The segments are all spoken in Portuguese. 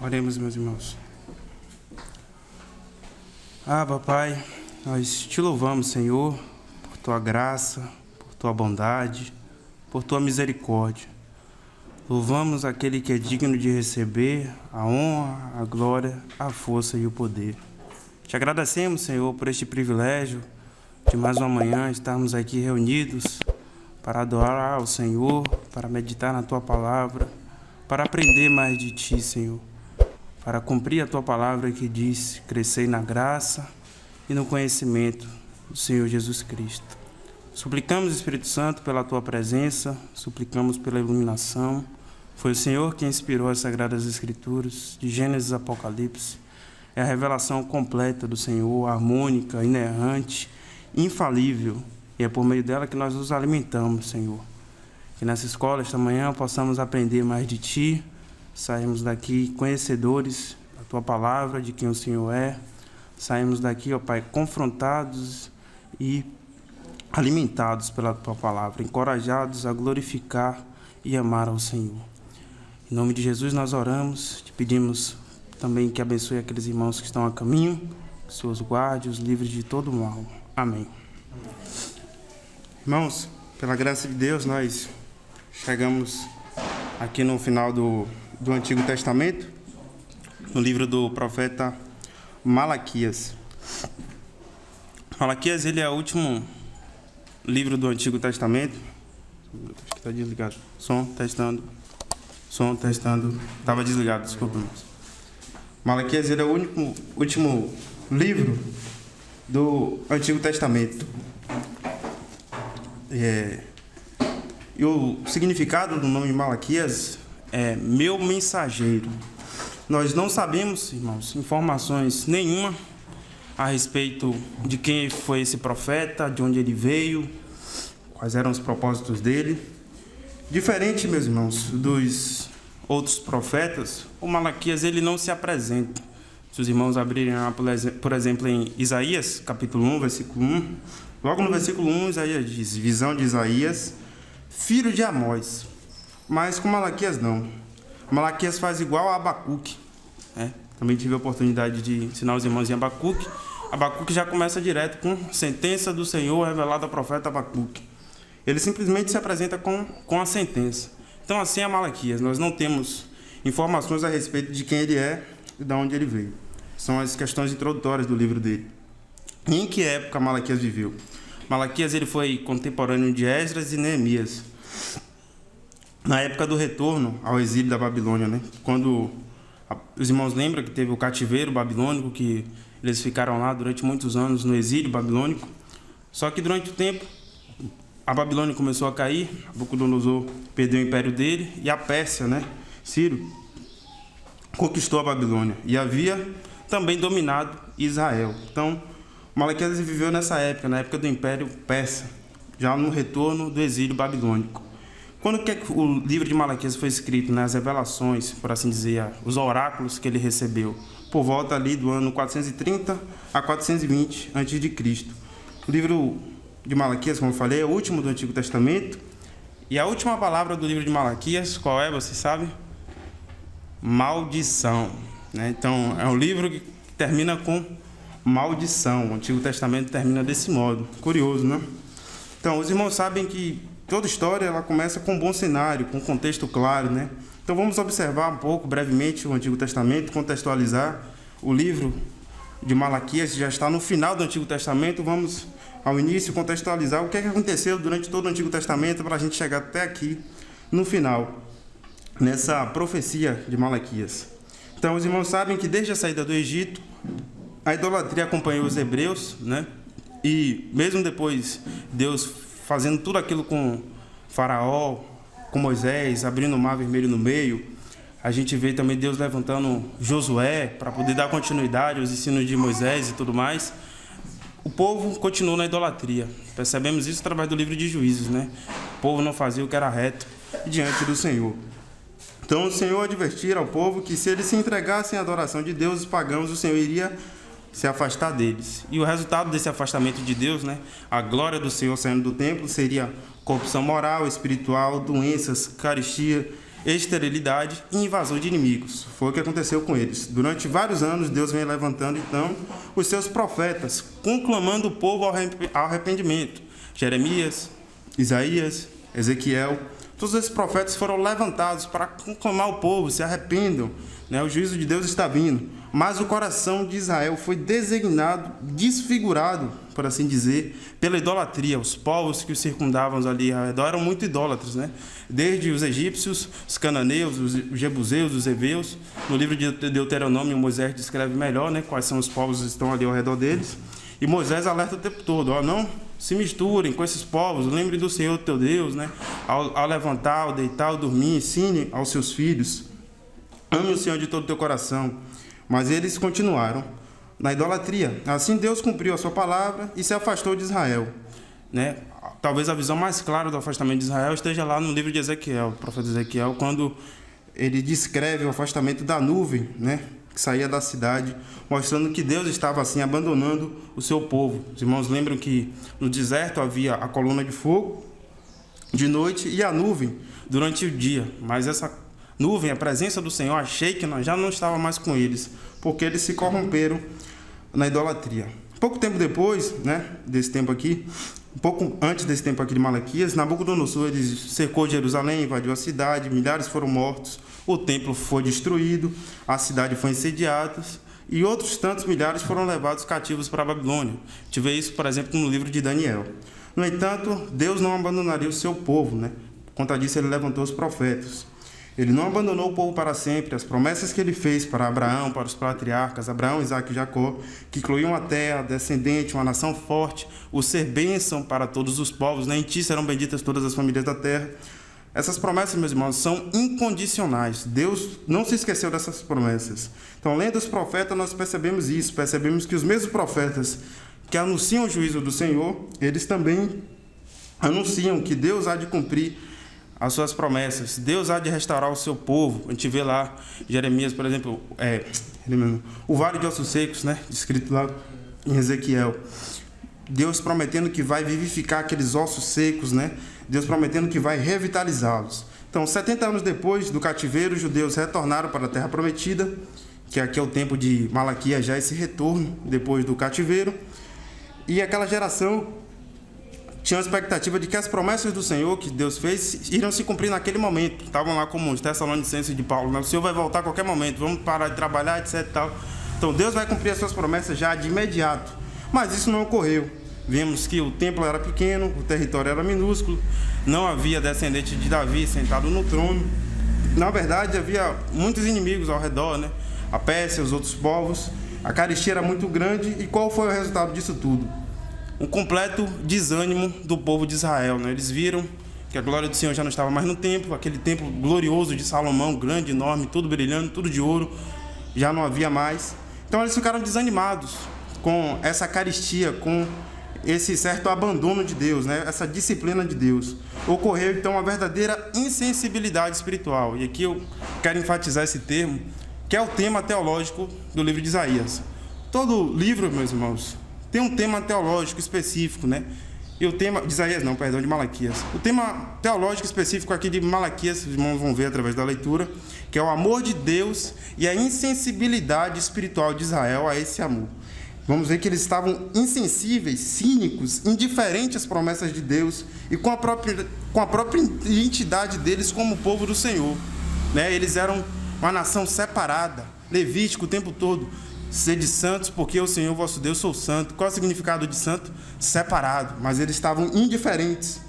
Oremos, meus irmãos. Papai, nós te louvamos, Senhor, por tua graça, por tua bondade, por tua misericórdia. Louvamos aquele que é digno de receber a honra, a glória, a força e o poder. Te agradecemos, Senhor, por este privilégio de mais uma manhã estarmos aqui reunidos para adorar ao Senhor, para meditar na tua palavra, para aprender mais de ti, Senhor, para cumprir a tua palavra que diz: crescei na graça e no conhecimento do Senhor Jesus Cristo. Suplicamos, Espírito Santo, pela tua presença, suplicamos pela iluminação. Foi o Senhor que inspirou as Sagradas Escrituras, de Gênesis a Apocalipse. É a revelação completa do Senhor, harmônica, inerrante, infalível, e é por meio dela que nós nos alimentamos, Senhor. Que nessa escola, esta manhã, possamos aprender mais de Ti, saímos daqui conhecedores da Tua palavra, de quem o Senhor é, saímos daqui, ó Pai, confrontados e alimentados pela Tua palavra, encorajados a glorificar e amar ao Senhor. Em nome de Jesus nós oramos, te pedimos também que abençoe aqueles irmãos que estão a caminho, que o Senhor os guarde, os livre de todo mal. Amém. Irmãos, pela graça de Deus, nós chegamos aqui no final do Antigo Testamento, no livro do profeta Malaquias. Malaquias, ele é o último livro do Antigo Testamento. Acho que está desligado. Som, testando. Estava desligado, desculpa, irmãos. Malaquias, ele é o último livro do Antigo Testamento. E o significado do nome Malaquias é meu mensageiro. Nós não sabemos, irmãos, informações nenhuma a respeito de quem foi esse profeta, de onde ele veio, quais eram os propósitos dele. Diferente, meus irmãos, dos outros profetas, o Malaquias ele não se apresenta. Se os irmãos abrirem, por exemplo, em Isaías, capítulo 1, versículo 1, logo no versículo 1, Isaías diz: visão de Isaías, filho de Amós. Mas com Malaquias não. Malaquias faz igual a Abacuque. Também tive a oportunidade de ensinar os irmãos em Abacuque. Abacuque já começa direto com sentença do Senhor revelada ao profeta Abacuque. Ele simplesmente se apresenta com a sentença. Então assim é Malaquias. Nós não temos informações a respeito de quem ele é e de onde ele veio. São as questões introdutórias do livro dele. Em que época Malaquias viveu? Malaquias ele foi contemporâneo de Esdras e Neemias, na época do retorno ao exílio da Babilônia, né? Quando os irmãos lembram que teve o cativeiro babilônico, que eles ficaram lá durante muitos anos no exílio babilônico. Só que durante o tempo a Babilônia começou a cair, Nabucodonosor perdeu o império dele e a Pérsia, né? Ciro conquistou a Babilônia e havia também dominado Israel. Então Malaquias viveu nessa época, na época do Império Persa, já no retorno do exílio babilônico. Quando que o livro de Malaquias foi escrito, né, as revelações, por assim dizer, os oráculos que ele recebeu? Por volta ali do ano 430 a 420 a.C. O livro de Malaquias, como eu falei, é o último do Antigo Testamento. E a última palavra do livro de Malaquias, qual é, você sabe? Maldição, né? Então, é um livro que termina com maldição. O Antigo Testamento termina desse modo. Curioso, né? Então, os irmãos sabem que toda história ela começa com um bom cenário, com um contexto claro, né? Então, vamos observar um pouco, brevemente, o Antigo Testamento, contextualizar o livro de Malaquias, que já está no final do Antigo Testamento. Vamos, ao início, contextualizar o que aconteceu durante todo o Antigo Testamento para a gente chegar até aqui, no final, nessa profecia de Malaquias. Então, os irmãos sabem que desde a saída do Egito, a idolatria acompanhou os hebreus, né? E mesmo depois, Deus fazendo tudo aquilo com Faraó, com Moisés, abrindo o mar vermelho no meio, a gente vê também Deus levantando Josué para poder dar continuidade aos ensinos de Moisés e tudo mais. O povo continuou na idolatria. Percebemos isso através do livro de Juízes, né? O povo não fazia o que era reto diante do Senhor. Então o Senhor advertira ao povo que se eles se entregassem à adoração de Deus, os pagãos, o Senhor iria se afastar deles. E o resultado desse afastamento de Deus, né, a glória do Senhor saindo do templo, seria corrupção moral, espiritual, doenças, carestia, esterilidade e invasão de inimigos. Foi o que aconteceu com eles. Durante vários anos, Deus vem levantando, então, os seus profetas, conclamando o povo ao arrependimento. Jeremias, Isaías, Ezequiel, todos esses profetas foram levantados para conclamar o povo, se arrependam, né? O juízo de Deus está vindo. Mas o coração de Israel foi designado, desfigurado, por assim dizer, pela idolatria. Os povos que os circundavam ali ao redor eram muito idólatras, né? Desde os egípcios, os cananeus, os jebuseus, os heveus. No livro de Deuteronômio, Moisés descreve melhor, né, quais são os povos que estão ali ao redor deles. E Moisés alerta o tempo todo, ó, não se misturem com esses povos, lembre do Senhor teu Deus, né? Ao levantar, ao deitar, ao dormir, ensine aos seus filhos. Ame o Senhor de todo o teu coração. Mas eles continuaram na idolatria. Assim Deus cumpriu a sua palavra e se afastou de Israel, né? Talvez a visão mais clara do afastamento de Israel esteja lá no livro de Ezequiel, o profeta Ezequiel, quando ele descreve o afastamento da nuvem, né, que saía da cidade, mostrando que Deus estava assim abandonando o seu povo. Os irmãos lembram que no deserto havia a coluna de fogo de noite e a nuvem durante o dia, mas essa nuvem, a presença do Senhor, a Shekinah, já não estava mais com eles, porque eles se corromperam na idolatria. Pouco tempo depois, né, desse tempo aqui, um pouco antes desse tempo aqui de Malaquias, Nabucodonosor ele cercou Jerusalém, invadiu a cidade, milhares foram mortos, o templo foi destruído, a cidade foi incendiada e outros tantos milhares foram levados cativos para a Babilônia. A gente vê isso, por exemplo, no livro de Daniel. No entanto, Deus não abandonaria o seu povo, né? Contra disso, ele levantou os profetas. Ele não abandonou o povo para sempre. As promessas que ele fez para Abraão, para os patriarcas, Abraão, Isaque e Jacó, que incluíam a terra, descendente, uma nação forte, o ser bênção para todos os povos, né? Em ti serão benditas todas as famílias da terra. Essas promessas, meus irmãos, são incondicionais. Deus não se esqueceu dessas promessas. Então, lendo os profetas, nós percebemos isso. Percebemos que os mesmos profetas que anunciam o juízo do Senhor, eles também anunciam que Deus há de cumprir as suas promessas. Deus há de restaurar o seu povo. A gente vê lá Jeremias, por exemplo, o vale de ossos secos, né, descrito lá em Ezequiel. Deus prometendo que vai vivificar aqueles ossos secos, né? Deus prometendo que vai revitalizá-los. Então, 70 anos depois do cativeiro, os judeus retornaram para a terra prometida, que aqui é o tempo de Malaquias, já esse retorno depois do cativeiro. E aquela geração tinha a expectativa de que as promessas do Senhor, que Deus fez, iriam se cumprir naquele momento. Estavam lá como os Tessalonicenses de Paulo, né? O Senhor vai voltar a qualquer momento, vamos parar de trabalhar, etc. Tal. Então Deus vai cumprir as suas promessas já de imediato. Mas isso não ocorreu. Vimos que o templo era pequeno, o território era minúsculo, não havia descendente de Davi sentado no trono. Na verdade, havia muitos inimigos ao redor, né? A Pérsia, os outros povos. A carestia era muito grande. E qual foi o resultado disso tudo? Um completo desânimo do povo de Israel, né? Eles viram que a glória do Senhor já não estava mais no templo, aquele templo glorioso de Salomão, grande, enorme, tudo brilhando, tudo de ouro, já não havia mais. Então eles ficaram desanimados com essa carestia, com esse certo abandono de Deus, né? Essa disciplina de Deus. Ocorreu então uma verdadeira insensibilidade espiritual. E aqui eu quero enfatizar esse termo, que é o tema teológico do livro de Isaías. Todo livro, meus irmãos, tem um tema teológico específico, né? E o tema de Isaías, não, perdão, de Malaquias. O tema teológico específico aqui de Malaquias, os irmãos vão ver através da leitura, que é o amor de Deus e a insensibilidade espiritual de Israel a esse amor. Vamos ver que eles estavam insensíveis, cínicos, indiferentes às promessas de Deus e com a própria identidade deles como povo do Senhor, né? Eles eram uma nação separada, levítico o tempo todo. Sede santos, porque o Senhor vosso Deus sou santo. Qual é o significado de santo? Separado. Mas eles estavam indiferentes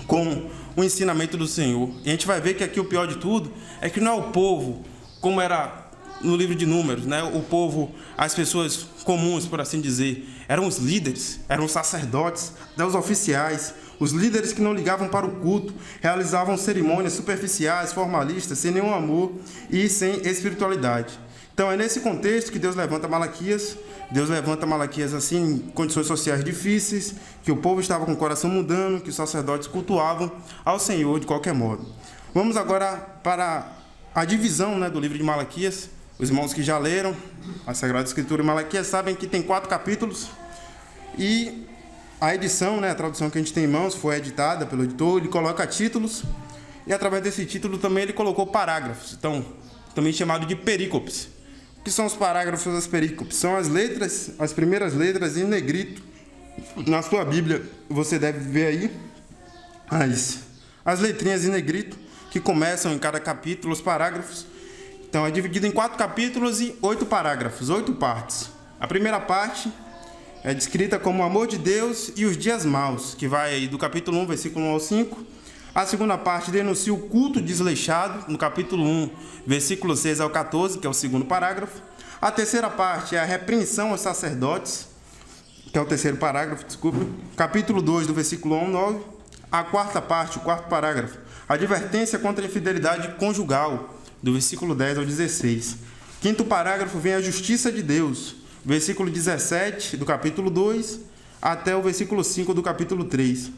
com o ensinamento do Senhor. E a gente vai ver que aqui o pior de tudo é que não é o povo, como era no livro de Números, né? O povo, as pessoas comuns, por assim dizer, eram os líderes, eram os sacerdotes, até os oficiais, os líderes que não ligavam para o culto, realizavam cerimônias superficiais, formalistas, sem nenhum amor e sem espiritualidade. Então é nesse contexto que Deus levanta Malaquias. Deus levanta Malaquias assim, em condições sociais difíceis, que o povo estava com o coração mudando, que os sacerdotes cultuavam ao Senhor de qualquer modo. Vamos agora para a divisão, né, do livro de Malaquias. Os irmãos que já leram a Sagrada Escritura em Malaquias sabem que tem 4 capítulos. E a edição, né, a tradução que a gente tem em mãos, foi editada pelo editor. Ele coloca títulos E através desse título também ele colocou parágrafos, então também chamado de perícopes. O que são os parágrafos das perícopes? São as letras, as primeiras letras em negrito. Na sua Bíblia você deve ver aí as letrinhas em negrito que começam em cada capítulo, os parágrafos. Então é dividido em 4 capítulos e 8 parágrafos, 8 partes. A primeira parte é descrita como o amor de Deus e os dias maus, que vai aí do capítulo 1, versículo 1 ao 5. A segunda parte denuncia o culto desleixado, no capítulo 1, versículo 6 ao 14, que é o segundo parágrafo. A terceira parte é a repreensão aos sacerdotes, que é o terceiro parágrafo, desculpa. Capítulo 2, do versículo 1 ao 9. A quarta parte, o quarto parágrafo, a advertência contra a infidelidade conjugal, do versículo 10 ao 16. Quinto parágrafo vem a justiça de Deus, versículo 17 do capítulo 2 até o versículo 5 do capítulo 3.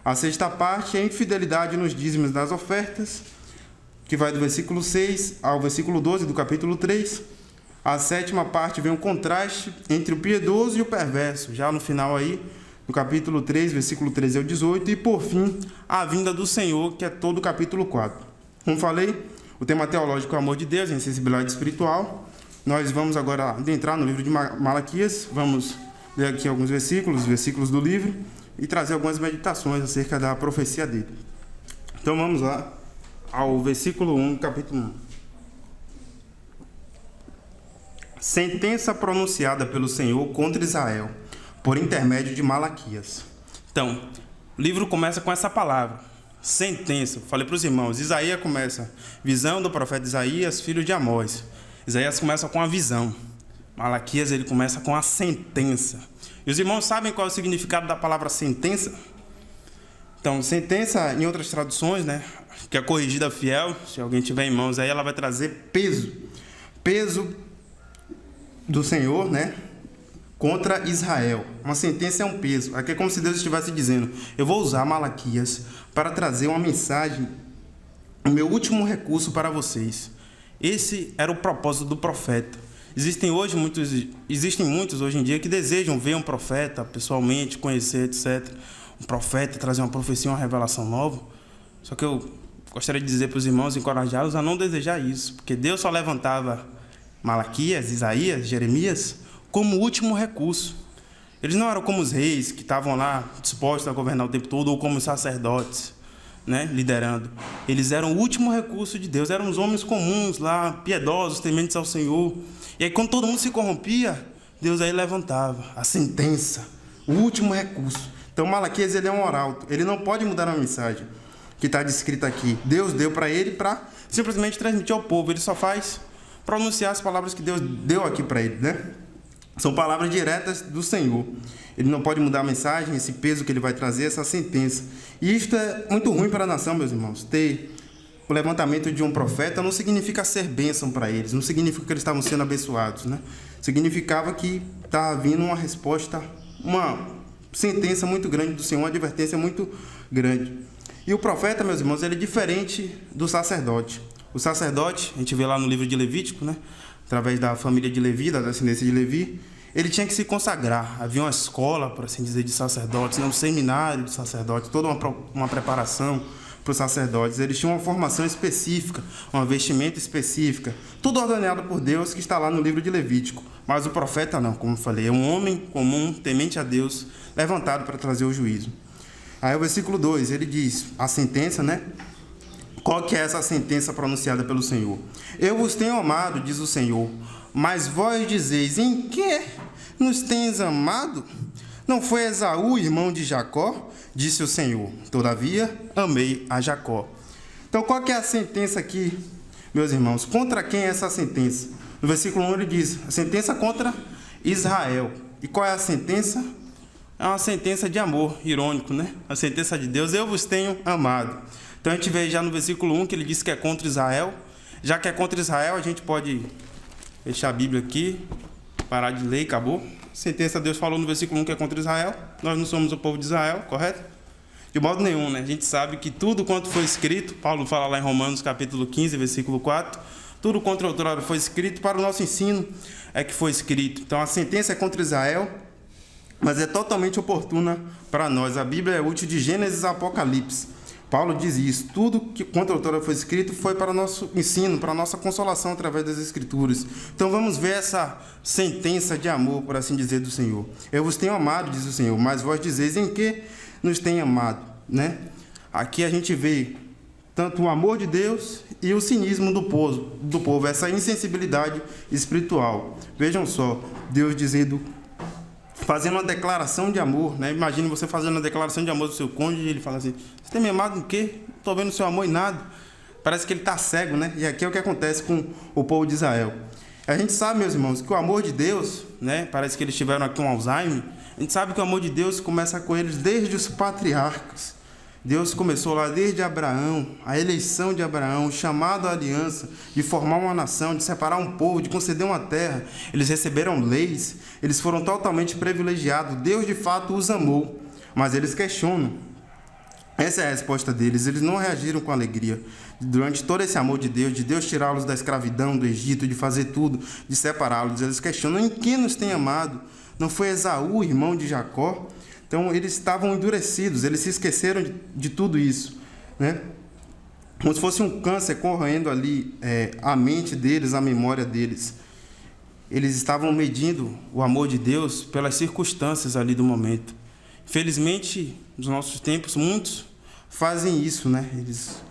A sexta parte é a infidelidade nos dízimos das ofertas, que vai do versículo 6 ao versículo 12 do capítulo 3. A sétima parte vem um contraste entre o piedoso e o perverso, já no final aí, no capítulo 3, versículo 13 ao 18. E, por fim, a vinda do Senhor, que é todo o capítulo 4. Como falei, o tema teológico é o amor de Deus, a insensibilidade espiritual. Nós vamos agora adentrar no livro de Malaquias, vamos ler aqui alguns versículos do livro, e trazer algumas meditações acerca da profecia dele. Então vamos lá ao versículo 1, capítulo 1. Sentença pronunciada pelo Senhor contra Israel, por intermédio de Malaquias. Então, o livro começa com essa palavra, sentença. Falei para os irmãos, Isaías começa, visão do profeta Isaías, filho de Amós. Isaías começa com a visão. Malaquias ele começa com a sentença. E os irmãos sabem qual é o significado da palavra sentença? Então, sentença, em outras traduções, né, que é corrigida fiel, se alguém tiver em mãos aí, ela vai trazer peso. Peso do Senhor, né, contra Israel. Uma sentença é um peso. Aqui é como se Deus estivesse dizendo, eu vou usar Malaquias para trazer uma mensagem, o meu último recurso para vocês. Esse era o propósito do profeta. Existem muitos hoje em dia que desejam ver um profeta pessoalmente, conhecer, etc. Um profeta trazer uma profecia, uma revelação nova. Só que eu gostaria de dizer para os irmãos, encorajá-los a não desejar isso, porque Deus só levantava Malaquias, Isaías, Jeremias como último recurso. Eles não eram como os reis que estavam lá dispostos a governar o tempo todo, ou como os sacerdotes, né, liderando. Eles eram o último recurso de Deus, eram os homens comuns lá, piedosos, tementes ao Senhor. E aí quando todo mundo se corrompia, Deus aí levantava a sentença, o último recurso. Então Malaquias ele é um arauto, ele não pode mudar a mensagem que está descrita aqui. Deus deu para ele para simplesmente transmitir ao povo, ele só faz pronunciar as palavras que Deus deu aqui para ele, né? São palavras diretas do Senhor. Ele não pode mudar a mensagem, esse peso que ele vai trazer, essa sentença. E isto é muito ruim para a nação, meus irmãos. Ter o levantamento de um profeta não significa ser bênção para eles, não significa que eles estavam sendo abençoados, né? Significava que estava vindo uma resposta, uma sentença muito grande do Senhor, uma advertência muito grande. E o profeta, meus irmãos, ele é diferente do sacerdote. O sacerdote, a gente vê lá no livro de Levítico, né? Através da família de Levi, da descendência de Levi, ele tinha que se consagrar. Havia uma escola, por assim dizer, de sacerdotes, um seminário de sacerdotes, toda uma preparação para os sacerdotes. Eles tinham uma formação específica, uma vestimenta específica, tudo ordenado por Deus, que está lá no livro de Levítico. Mas o profeta não, como eu falei, é um homem comum, temente a Deus, levantado para trazer o juízo. Aí o versículo 2, ele diz, a sentença, né? Qual que é essa sentença pronunciada pelo Senhor? Eu vos tenho amado, diz o Senhor, mas vós dizeis, em que nos tens amado? Não foi Esaú, irmão de Jacó? Disse o Senhor, todavia amei a Jacó. Então, qual que é a sentença aqui, meus irmãos? Contra quem é essa sentença? No versículo 1 ele diz, a sentença contra Israel. E qual é a sentença? É uma sentença de amor, irônico, né? A sentença de Deus, eu vos tenho amado. Então a gente vê já no versículo 1 que ele diz que é contra Israel. Já que é contra Israel, a gente pode fechar a Bíblia aqui, parar de ler e acabou. A sentença Deus falou no versículo 1 que é contra Israel. Nós não somos o povo de Israel, correto? De modo nenhum, né? A gente sabe que tudo quanto foi escrito, Paulo fala lá em Romanos capítulo 15, versículo 4, tudo quanto outrora foi escrito para o nosso ensino é que foi escrito. Então a sentença é contra Israel, mas é totalmente oportuna para nós. A Bíblia é útil de Gênesis a Apocalipse. Paulo diz isso, tudo que quanto a autora foi escrito foi para o nosso ensino, para a nossa consolação através das Escrituras. Então vamos ver essa sentença de amor, por assim dizer, do Senhor. Eu vos tenho amado, diz o Senhor, mas vós dizeis em que nos tem amado, né? Aqui a gente vê tanto o amor de Deus e o cinismo do povo, essa insensibilidade espiritual. Vejam só, Deus dizendo, fazendo uma declaração de amor, né? Imagine você fazendo uma declaração de amor do seu cônjuge e ele fala assim, você tem me amado em quê? Não estou vendo o seu amor em nada. Parece que ele está cego, né? E aqui é o que acontece com o povo de Israel. A gente sabe, meus irmãos, que o amor de Deus, né? Parece que eles tiveram aqui um Alzheimer. A gente sabe que o amor de Deus começa com eles desde os patriarcas. Deus começou lá desde Abraão, a eleição de Abraão, o chamado à aliança, de formar uma nação, de separar um povo, de conceder uma terra. Eles receberam leis, eles foram totalmente privilegiados. Deus, de fato, os amou, mas eles questionam. Essa é a resposta deles. Eles não reagiram com alegria. Durante todo esse amor de Deus tirá-los da escravidão do Egito, de fazer tudo, de separá-los, eles questionam, em que nos tem amado? Não foi Esaú, irmão de Jacó? Então, eles estavam endurecidos, eles se esqueceram de tudo isso, né? Como se fosse um câncer corroendo ali a mente deles, a memória deles. Eles estavam medindo o amor de Deus pelas circunstâncias ali do momento. Infelizmente, nos nossos tempos, muitos fazem isso, né? Eles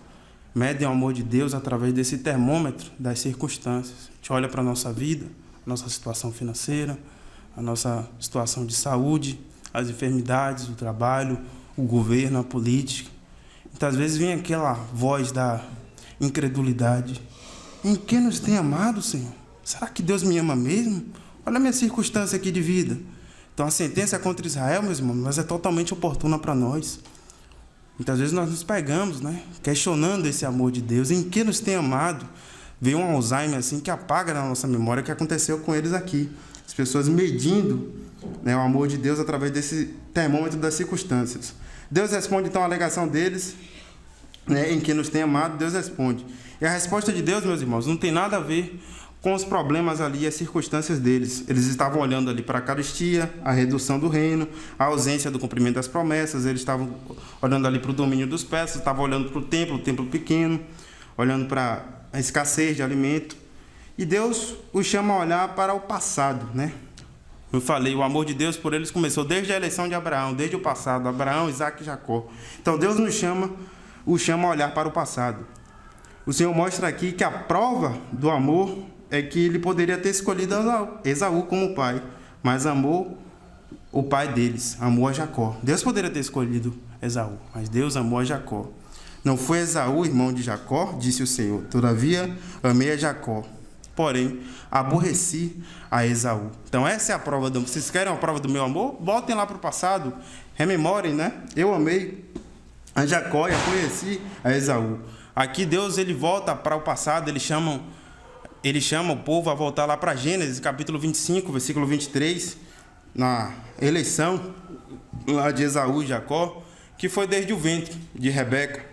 medem o amor de Deus através desse termômetro das circunstâncias. A gente olha para a nossa vida, a nossa situação financeira, a nossa situação de saúde, as enfermidades, o trabalho, o governo, a política. Muitas vezes vem aquela voz da incredulidade. Em que nos tem amado, Senhor? Será que Deus me ama mesmo? Olha a minha circunstância aqui de vida. Então a sentença contra Israel, meus irmãos, mas é totalmente oportuna para nós. Muitas vezes nós nos pegamos, né? Questionando esse amor de Deus. Em que nos tem amado? Veio um Alzheimer assim que apaga na nossa memória o que aconteceu com eles aqui. As pessoas medindo, né, o amor de Deus através desse termômetro das circunstâncias. Deus responde então a alegação deles, né, em que nos tem amado. Deus responde. E a resposta de Deus, meus irmãos, não tem nada a ver com os problemas ali, as circunstâncias deles. Eles estavam olhando ali para a carestia, a redução do reino, a ausência do cumprimento das promessas. Eles estavam olhando ali para o domínio dos persas, estavam olhando para o templo pequeno, olhando para a escassez de alimento. E Deus os chama a olhar para o passado, né? Eu falei, o amor de Deus por eles começou desde a eleição de Abraão, desde o passado, Abraão, Isaac e Jacó. Então Deus os chama a olhar para o passado. O Senhor mostra aqui que a prova do amor é que ele poderia ter escolhido Esaú como pai, mas amou o pai deles, amou a Jacó. Deus poderia ter escolhido Esaú, mas Deus amou a Jacó. Não foi Esaú, irmão de Jacó, disse o Senhor. Todavia, amei a Jacó. Porém, aborreci a Esaú. Então, essa é a prova do... Vocês querem a prova do meu amor? Voltem lá para o passado, rememorem, né? Eu amei a Jacó e aborreci a Esaú. Aqui, Deus, ele volta para o passado, ele chama o povo a voltar lá para Gênesis, capítulo 25, versículo 23, na eleição lá de Esaú e Jacó, que foi desde o ventre de Rebeca.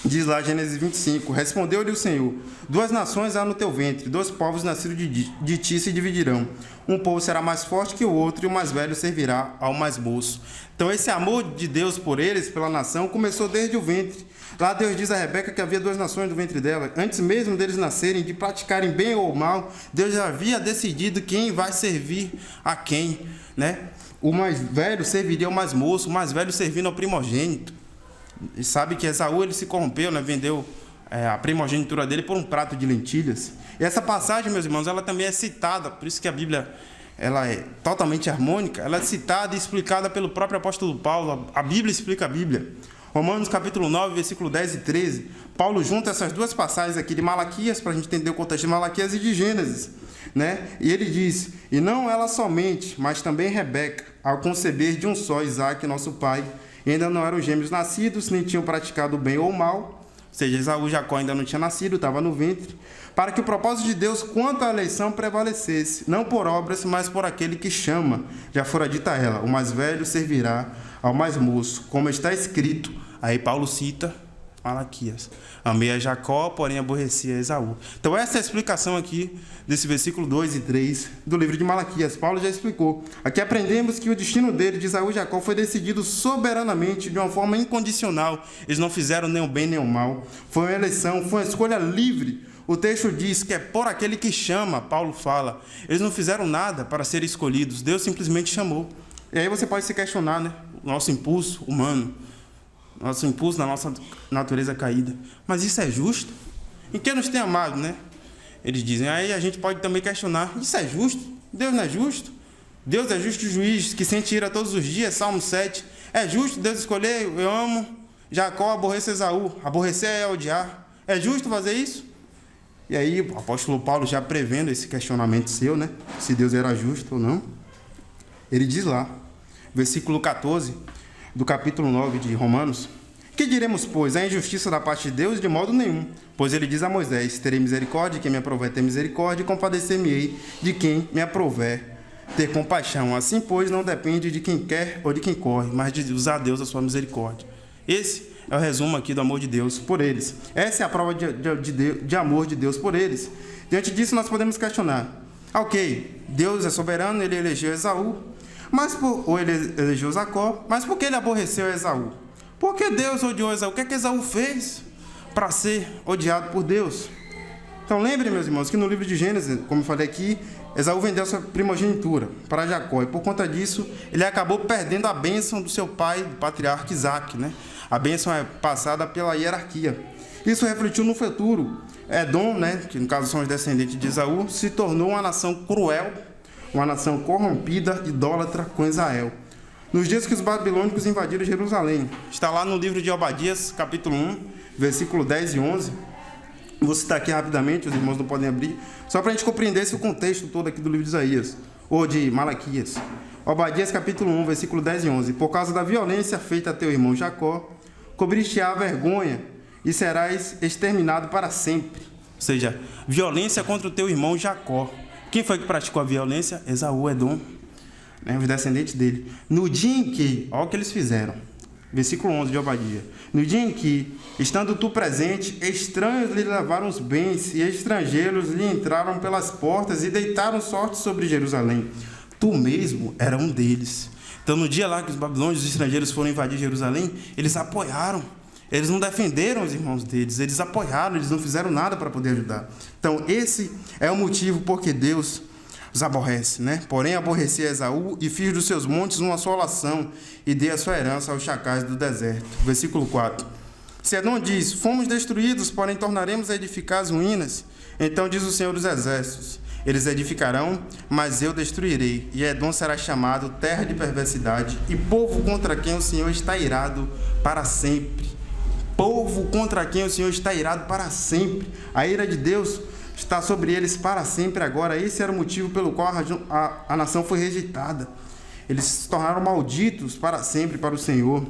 Diz lá Gênesis 25, respondeu-lhe o Senhor, 2 nações há no teu ventre, 2 povos nascidos de ti se dividirão. Um povo será mais forte que o outro, e o mais velho servirá ao mais moço. Então esse amor de Deus por eles, pela nação, começou desde o ventre. Lá Deus diz a Rebeca que havia 2 nações no ventre dela. Antes mesmo deles nascerem, de praticarem bem ou mal, Deus já havia decidido quem vai servir a quem, né? O mais velho serviria ao mais moço, o mais velho servindo ao primogênito. E sabe que Esaú ele se corrompeu, né? Vendeu a primogenitura dele por um prato de lentilhas. E essa passagem, meus irmãos, ela também é citada, por isso que a Bíblia ela é totalmente harmônica, ela é citada e explicada pelo próprio apóstolo Paulo. A Bíblia explica a Bíblia. Romanos capítulo 9, versículo 10 e 13. Paulo junta essas 2 passagens aqui de Malaquias, para a gente entender o contexto de Malaquias e de Gênesis, né? E ele diz, e não ela somente, mas também Rebeca, ao conceber de um só Isaque, nosso pai, ainda não eram gêmeos nascidos, nem tinham praticado o bem ou o mal, ou seja, Esaú e Jacó ainda não tinha nascido, estava no ventre, para que o propósito de Deus quanto à eleição prevalecesse, não por obras, mas por aquele que chama. Já fora dita ela, o mais velho servirá ao mais moço, como está escrito. Aí Paulo cita Malaquias. Amei a Jacó, porém aborreci a Esaú. Então essa é a explicação aqui desse versículo 2 e 3 do livro de Malaquias. Paulo já explicou. Aqui aprendemos que o destino dele, de Esaú e Jacó, foi decidido soberanamente, de uma forma incondicional. Eles não fizeram nem o bem nem o mal. Foi uma eleição, foi uma escolha livre. O texto diz que é por aquele que chama, Paulo fala. Eles não fizeram nada para serem escolhidos. Deus simplesmente chamou. E aí você pode se questionar, né? O nosso impulso humano. Nosso impulso na nossa natureza caída. Mas isso é justo? Em quem nos tem amado, né? Eles dizem. Aí a gente pode também questionar. Isso é justo? Deus não é justo? Deus é justo juiz que sente ira todos os dias. Salmo 7. É justo Deus escolher? Eu amo Jacó, aborreço Esaú. Aborrecer é odiar. É justo fazer isso? E aí o apóstolo Paulo, já prevendo esse questionamento seu, né? Se Deus era justo ou não. Ele diz lá, versículo 14... do capítulo 9 de Romanos: que diremos, pois, a injustiça da parte de Deus? De modo nenhum. Pois ele diz a Moisés: terei misericórdia de quem me aprouver ter misericórdia, e compadecer-me-ei de quem me aprouver ter compaixão. Assim, pois, não depende de quem quer ou de quem corre, mas de usar a Deus a sua misericórdia. Esse é o resumo aqui do amor de Deus por eles. Essa é a prova de amor de Deus por eles. Diante disso, nós podemos questionar. Ok, Deus é soberano, ele elegeu Esaú, ou ele elegeu Jacó, mas por que ele aborreceu Esaú? Por que Deus odiou Esaú? O que é que Esaú fez para ser odiado por Deus? Então lembrem, meus irmãos, que no livro de Gênesis, como eu falei aqui, Esaú vendeu sua primogenitura para Jacó, e por conta disso, ele acabou perdendo a bênção do seu pai, do patriarca Isaac, né? A bênção é passada pela hierarquia. Isso refletiu no futuro. Edom, né, que no caso são os descendentes de Esaú, se tornou uma nação cruel, uma nação corrompida, idólatra com Israel. Nos dias que os babilônicos invadiram Jerusalém. Está lá no livro de Obadias, capítulo 1, versículo 10 e 11. Vou citar aqui rapidamente, os irmãos não podem abrir, só para a gente compreender esse contexto todo aqui do livro de Isaías, ou de Malaquias. Obadias, capítulo 1, versículo 10 e 11. Por causa da violência feita a teu irmão Jacó, cobriste-á vergonha e serás exterminado para sempre. Ou seja, violência contra o teu irmão Jacó. Quem foi que praticou a violência? Esaú, Edom, né, os descendentes dele. No dia em que, olha o que eles fizeram, versículo 11 de Obadias: no dia em que, estando tu presente, estranhos lhe levaram os bens, e estrangeiros lhe entraram pelas portas e deitaram sorte sobre Jerusalém. Tu mesmo era um deles. Então, no dia lá que os babilônios, os estrangeiros, foram invadir Jerusalém, eles apoiaram. Eles não defenderam os irmãos deles, eles apoiaram, eles não fizeram nada para poder ajudar. Então, esse é o motivo porque Deus os aborrece, né? Porém, aborreci a Esaú e fiz dos seus montes uma assolação e dei a sua herança aos chacais do deserto. Versículo 4. Se Edom diz: fomos destruídos, porém tornaremos a edificar as ruínas, então diz o Senhor dos Exércitos: eles edificarão, mas eu destruirei, e Edom será chamado terra de perversidade, e povo contra quem o Senhor está irado para sempre. Povo contra quem o Senhor está irado para sempre. A ira de Deus está sobre eles para sempre agora. Esse era o motivo pelo qual a nação foi rejeitada. Eles se tornaram malditos para sempre para o Senhor.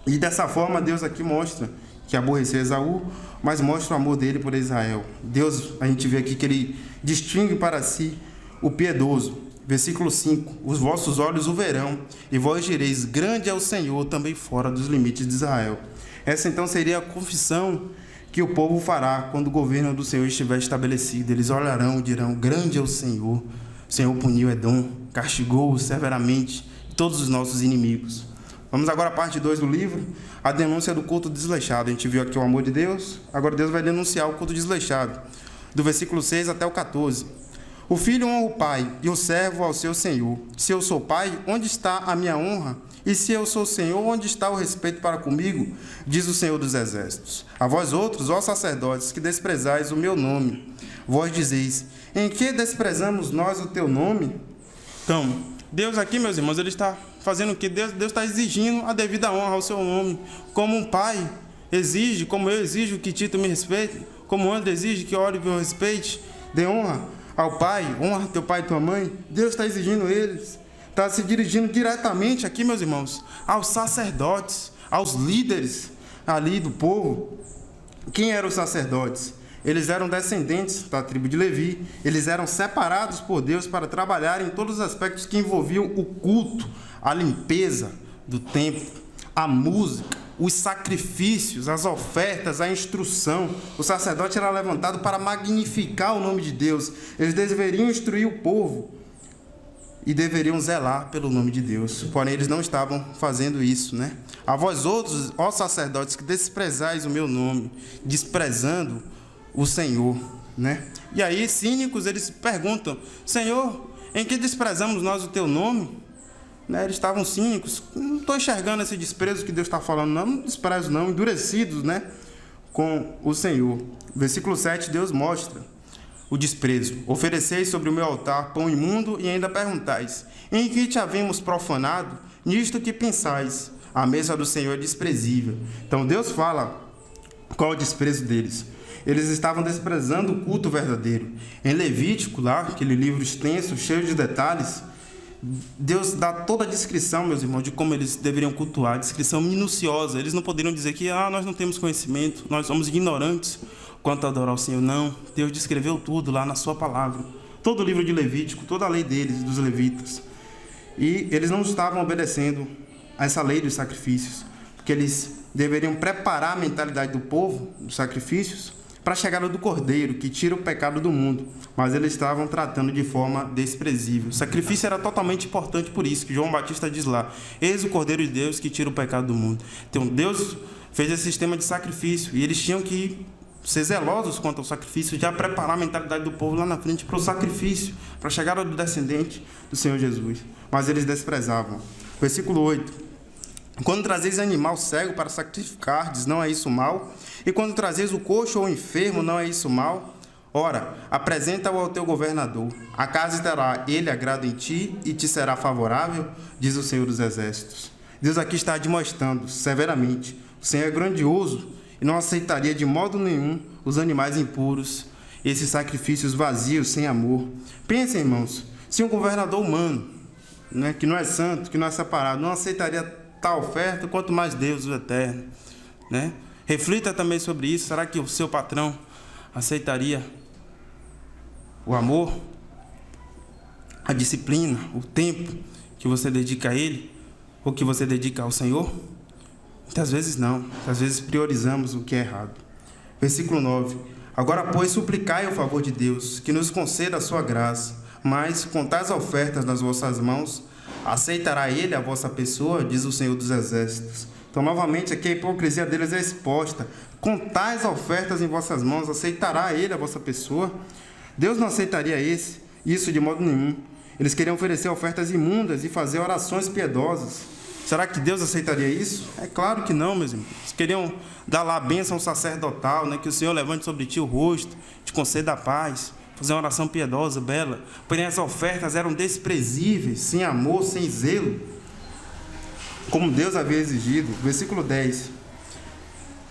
E dessa forma Deus aqui mostra que aborreceu Esaú, mas mostra o amor dele por Israel. Deus, a gente vê aqui que ele distingue para si o piedoso. Versículo 5. Os vossos olhos o verão, e vós direis: grande é o Senhor, também fora dos limites de Israel. Essa então seria a confissão que o povo fará quando o governo do Senhor estiver estabelecido. Eles olharão e dirão: grande é o Senhor. O Senhor puniu Edom, castigou severamente todos os nossos inimigos. Vamos agora à parte 2 do livro, a denúncia do culto desleixado. A gente viu aqui o amor de Deus, agora Deus vai denunciar o culto desleixado, do versículo 6 até o 14. O filho honra o pai, e o servo ao seu senhor. Se eu sou pai, onde está a minha honra? E se eu sou Senhor, onde está o respeito para comigo? Diz o Senhor dos Exércitos. A vós outros, ó sacerdotes, que desprezais o meu nome. Vós dizeis: em que desprezamos nós o teu nome? Então, Deus aqui, meus irmãos, ele está fazendo o que? Deus está exigindo a devida honra ao seu nome. Como um pai exige, como eu exijo que Tito me respeite, como André exige que Oliver me respeite, dê honra ao pai, honra teu pai e tua mãe. Deus está exigindo eles. Está se dirigindo diretamente aqui, meus irmãos, aos sacerdotes, aos líderes ali do povo. Quem eram os sacerdotes? Eles eram descendentes da tribo de Levi, eles eram separados por Deus para trabalhar em todos os aspectos que envolviam o culto, a limpeza do templo, a música, os sacrifícios, as ofertas, a instrução. O sacerdote era levantado para magnificar o nome de Deus. Eles deveriam instruir o povo e deveriam zelar pelo nome de Deus. Porém, eles não estavam fazendo isso, né? A vós outros, ó sacerdotes, que desprezais o meu nome, desprezando o Senhor, né? E aí, cínicos, eles perguntam: Senhor, em que desprezamos nós o teu nome? Né? Eles estavam cínicos. Não estou enxergando esse desprezo que Deus está falando, não desprezo não, endurecidos, né? Com o Senhor. Versículo 7, Deus mostra o desprezo. Ofereceis sobre o meu altar pão imundo e ainda perguntais: em que te havemos profanado? Nisto que pensais, a mesa do Senhor é desprezível. Então Deus fala qual é o desprezo deles. Eles estavam desprezando o culto verdadeiro. Em Levítico, lá, aquele livro extenso, cheio de detalhes, Deus dá toda a descrição, meus irmãos, de como eles deveriam cultuar, descrição minuciosa. Eles não poderiam dizer que nós não temos conhecimento, nós somos ignorantes quanto a adorar o Senhor. Não, Deus descreveu tudo lá na sua palavra. Todo o livro de Levítico, toda a lei deles, dos levitas. E eles não estavam obedecendo a essa lei dos sacrifícios, porque eles deveriam preparar a mentalidade do povo, dos sacrifícios, para a chegada do Cordeiro, que tira o pecado do mundo. Mas eles estavam tratando de forma desprezível. O sacrifício era totalmente importante por isso, que João Batista diz lá: eis o Cordeiro de Deus que tira o pecado do mundo. Então Deus fez esse sistema de sacrifício, e eles tinham que ser zelosos quanto ao sacrifício, já preparar a mentalidade do povo lá na frente para o sacrifício, para a chegada do descendente do Senhor Jesus. Mas eles desprezavam. Versículo 8. Quando trazeis animal cego para sacrificardes, não é isso mal? E quando trazeis o coxo ou o enfermo, não é isso mal? Ora, apresenta-o ao teu governador. Acaso terá ele agrado em ti e te será favorável? Diz o Senhor dos Exércitos. Deus aqui está demonstrando severamente: o Senhor é grandioso e não aceitaria de modo nenhum os animais impuros, esses sacrifícios vazios, sem amor. Pensem, irmãos, se um governador humano, né, que não é santo, que não é separado, não aceitaria tal oferta, quanto mais Deus, o Eterno, né? Reflita também sobre isso. Será que o seu patrão aceitaria o amor, a disciplina, o tempo que você dedica a ele, ou que você dedica ao Senhor? Muitas vezes não. Muitas vezes priorizamos o que é errado. Versículo 9. Agora, pois, suplicai o favor de Deus, que nos conceda a sua graça, mas com tais ofertas nas vossas mãos, aceitará ele a vossa pessoa, diz o Senhor dos Exércitos. Então, novamente, aqui a hipocrisia deles é exposta. Com tais ofertas em vossas mãos, aceitará ele a vossa pessoa? Deus não aceitaria isso de modo nenhum. Eles queriam oferecer ofertas imundas e fazer orações piedosas. Será que Deus aceitaria isso? É claro que não, meus irmãos. Eles queriam dar lá a bênção sacerdotal, né? Que o Senhor levante sobre ti o rosto, te conceda a paz, fazer uma oração piedosa, bela. Porém, as ofertas eram desprezíveis, sem amor, sem zelo, como Deus havia exigido. Versículo 10.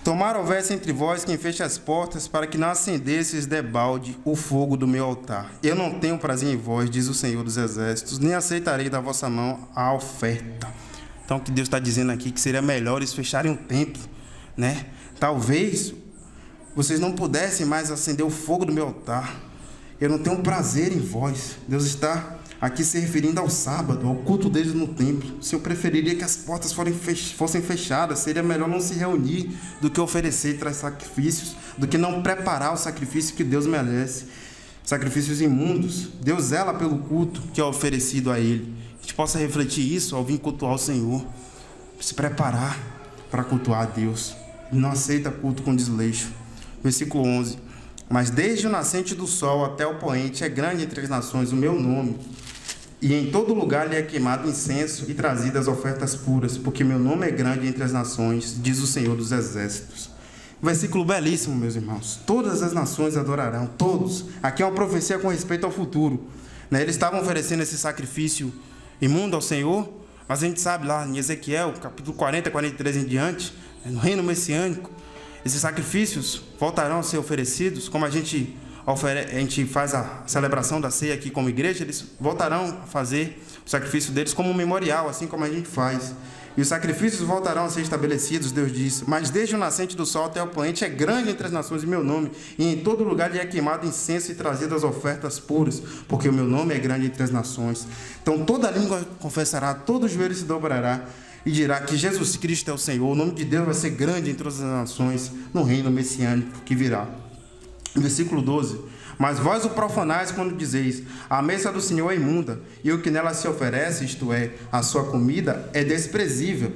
Tomara houvesse entre vós quem feche as portas, para que não acendesses debalde o fogo do meu altar. Eu não tenho prazer em vós, diz o Senhor dos Exércitos, nem aceitarei da vossa mão a oferta. Então, o que Deus está dizendo aqui, que seria melhor eles fecharem o templo, né? Talvez vocês não pudessem mais acender o fogo do meu altar. Eu não tenho prazer em vós. Deus está aqui se referindo ao sábado, ao culto deles no templo. O Senhor preferiria que as portas fossem fechadas. Seria melhor não se reunir do que oferecer traz sacrifícios, do que não preparar o sacrifício que Deus merece. Sacrifícios imundos. Deus zela pelo culto que é oferecido a Ele. A gente possa refletir isso ao vir cultuar o Senhor. Se preparar para cultuar a Deus. Ele não aceita culto com desleixo. Versículo 11. Mas desde o nascente do sol até o poente é grande entre as nações o meu nome. E em todo lugar lhe é queimado incenso e trazidas ofertas puras, porque meu nome é grande entre as nações, diz o Senhor dos Exércitos. Versículo belíssimo, meus irmãos. Todas as nações adorarão, todos. Aqui é uma profecia com respeito ao futuro. Eles estavam oferecendo esse sacrifício imundo ao Senhor, mas a gente sabe lá em Ezequiel, capítulo 40, 43 em diante, no reino messiânico, esses sacrifícios voltarão a ser oferecidos, como a gente faz a celebração da ceia aqui como igreja, eles voltarão a fazer o sacrifício deles como um memorial, assim como a gente faz. E os sacrifícios voltarão a ser estabelecidos, Deus disse. Mas desde o nascente do sol até o poente é grande entre as nações o meu nome, e em todo lugar lhe é queimado incenso e trazidas ofertas puras, porque o meu nome é grande entre as nações. Então toda língua confessará, todo joelho se dobrará, e dirá que Jesus Cristo é o Senhor. O nome de Deus vai ser grande entre todas as nações no reino messiânico que virá. Versículo 12. Mas vós o profanais quando dizeis: a mesa do Senhor é imunda, e o que nela se oferece, isto é, a sua comida, é desprezível.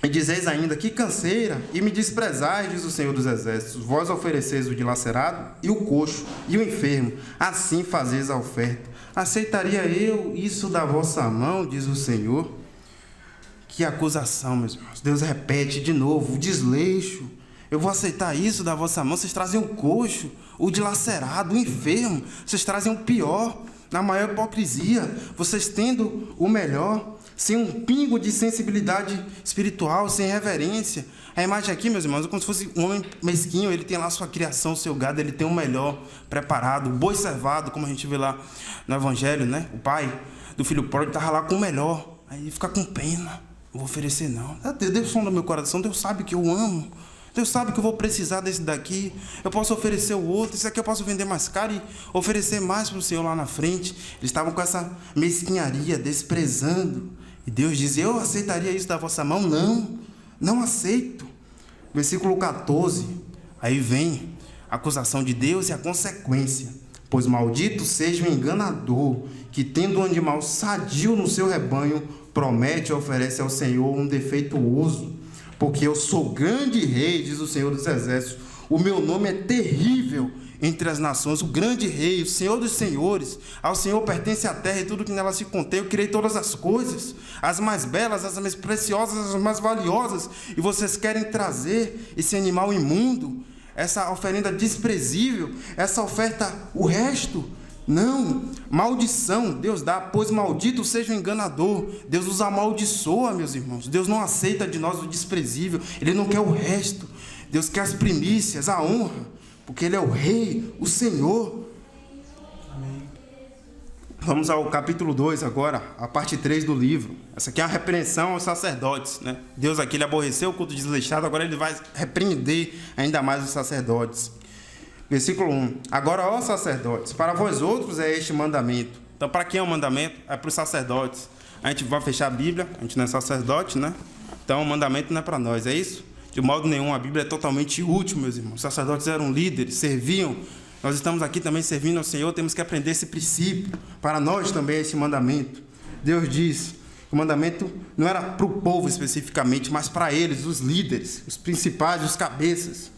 E dizeis ainda: que canseira, e me desprezais, diz o Senhor dos Exércitos. Vós ofereceis o dilacerado, e o coxo, e o enfermo, assim fazeis a oferta. Aceitaria eu isso da vossa mão, diz o Senhor? Que acusação, meus irmãos. Deus repete de novo: o desleixo. Eu vou aceitar isso da vossa mão? Vocês trazem o coxo, o dilacerado, o enfermo. Vocês trazem o pior, na maior hipocrisia. Vocês tendo o melhor, sem um pingo de sensibilidade espiritual, sem reverência. A imagem aqui, meus irmãos, é como se fosse um homem mesquinho. Ele tem lá sua criação, seu gado, ele tem o melhor preparado, o boi cevado, como a gente vê lá no Evangelho, né? O pai do filho pródigo estava lá com o melhor. Aí ele fica com pena. Não vou oferecer, não. Deus sonda meu coração, Deus sabe que eu amo. Deus sabe que eu vou precisar desse daqui. Eu posso oferecer o outro. Esse aqui eu posso vender mais caro e oferecer mais para o Senhor lá na frente. Eles estavam com essa mesquinharia, desprezando. E Deus diz: eu aceitaria isso da vossa mão? Não, não aceito. Versículo 14. Aí vem a acusação de Deus e a consequência. Pois maldito seja o enganador, que tendo um animal sadio no seu rebanho, promete e oferece ao Senhor um defeituoso. Porque eu sou grande rei, diz o Senhor dos Exércitos. O meu nome é terrível entre as nações. O grande rei, o Senhor dos senhores. Ao Senhor pertence a terra e tudo que nela se contém. Eu criei todas as coisas, as mais belas, as mais preciosas, as mais valiosas. E vocês querem trazer esse animal imundo, essa oferenda desprezível, essa oferta, o resto? Não, maldição Deus dá, pois maldito seja o enganador. Deus os amaldiçoa, meus irmãos. Deus não aceita de nós o desprezível. Ele não quer o resto. Deus quer as primícias, a honra, porque Ele é o Rei, o Senhor. Amém. Vamos ao capítulo 2 agora, a parte 3 do livro. Essa aqui é uma repreensão aos sacerdotes, né? Deus aqui, Ele aborreceu o culto desleixado, agora Ele vai repreender ainda mais os sacerdotes. Versículo 1. Agora, ó sacerdotes, para vós outros é este mandamento. Então, para quem é o mandamento? É para os sacerdotes. A gente vai fechar a Bíblia, a gente não é sacerdote, né? Então, o mandamento não é para nós, é isso? De modo nenhum, a Bíblia é totalmente útil, meus irmãos. Os sacerdotes eram líderes, serviam. Nós estamos aqui também servindo ao Senhor, temos que aprender esse princípio. Para nós também é esse mandamento. Deus diz que o mandamento não era para o povo especificamente, mas para eles, os líderes, os principais, os cabeças.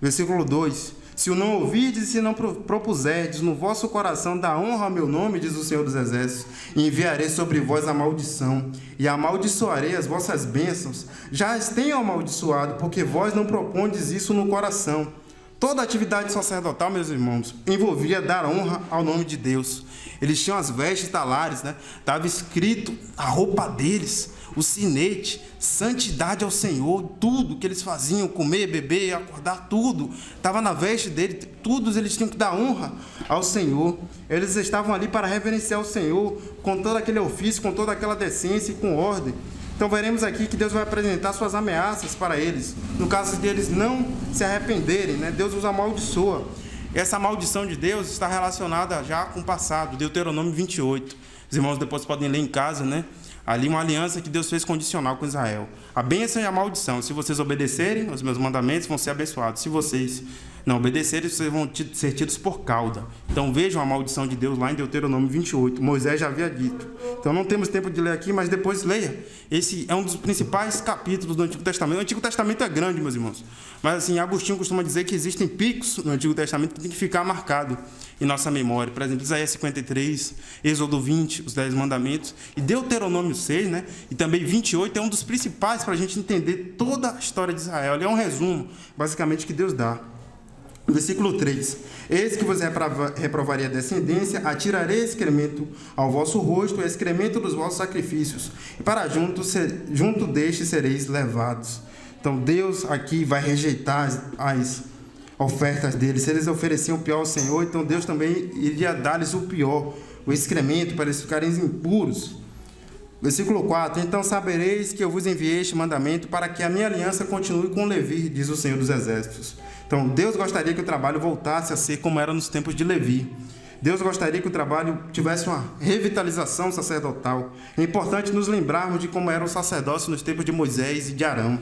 Versículo 2. Se o não ouvirdes e se não propuserdes no vosso coração dar honra ao meu nome, diz o Senhor dos Exércitos, enviarei sobre vós a maldição, e amaldiçoarei as vossas bênçãos. Já as tenho amaldiçoado, porque vós não propondes isso no coração. Toda atividade sacerdotal, meus irmãos, envolvia dar honra ao nome de Deus. Eles tinham as vestes talares, né? Estava escrito a roupa deles, o sinete, santidade ao Senhor, tudo que eles faziam, comer, beber, acordar, tudo, estava na veste dele, todos eles tinham que dar honra ao Senhor. Eles estavam ali para reverenciar o Senhor, com todo aquele ofício, com toda aquela decência e com ordem. Então veremos aqui que Deus vai apresentar suas ameaças para eles, no caso de eles não se arrependerem, né? Deus os amaldiçoa. Essa maldição de Deus está relacionada já com o passado, Deuteronômio 28. Os irmãos depois podem ler em casa, né? Ali uma aliança que Deus fez condicional com Israel. A bênção e a maldição. Se vocês obedecerem aos meus mandamentos, vão ser abençoados. Se vocês não obedecerem, vocês vão ser tidos por cauda. Então vejam a maldição de Deus lá em Deuteronômio 28. Moisés já havia dito. Então não temos tempo de ler aqui, mas depois leia. Esse é um dos principais capítulos do Antigo Testamento. O Antigo Testamento é grande, meus irmãos. Mas assim, Agostinho costuma dizer que existem picos no Antigo Testamento que tem que ficar marcado em nossa memória. Por exemplo, Isaías 53, Êxodo 20, os 10 mandamentos, e Deuteronômio 6, né? E também 28 é um dos principais para a gente entender toda a história de Israel. Ele é um resumo, basicamente, que Deus dá. Versículo 3. Eis que vos reprovarei a descendência, atirarei excremento ao vosso rosto, excremento dos vossos sacrifícios, e para junto deste sereis levados. Então Deus aqui vai rejeitar as ofertas deles. Se eles ofereciam o pior ao Senhor, então Deus também iria dar-lhes o pior, o excremento, para eles ficarem impuros. Versículo 4. Então sabereis que eu vos enviei este mandamento para que a minha aliança continue com Levi, diz o Senhor dos Exércitos. Então Deus gostaria que o trabalho voltasse a ser como era nos tempos de Levi. Deus gostaria que o trabalho tivesse uma revitalização sacerdotal. É importante nos lembrarmos de como era o sacerdócio nos tempos de Moisés e de Arão.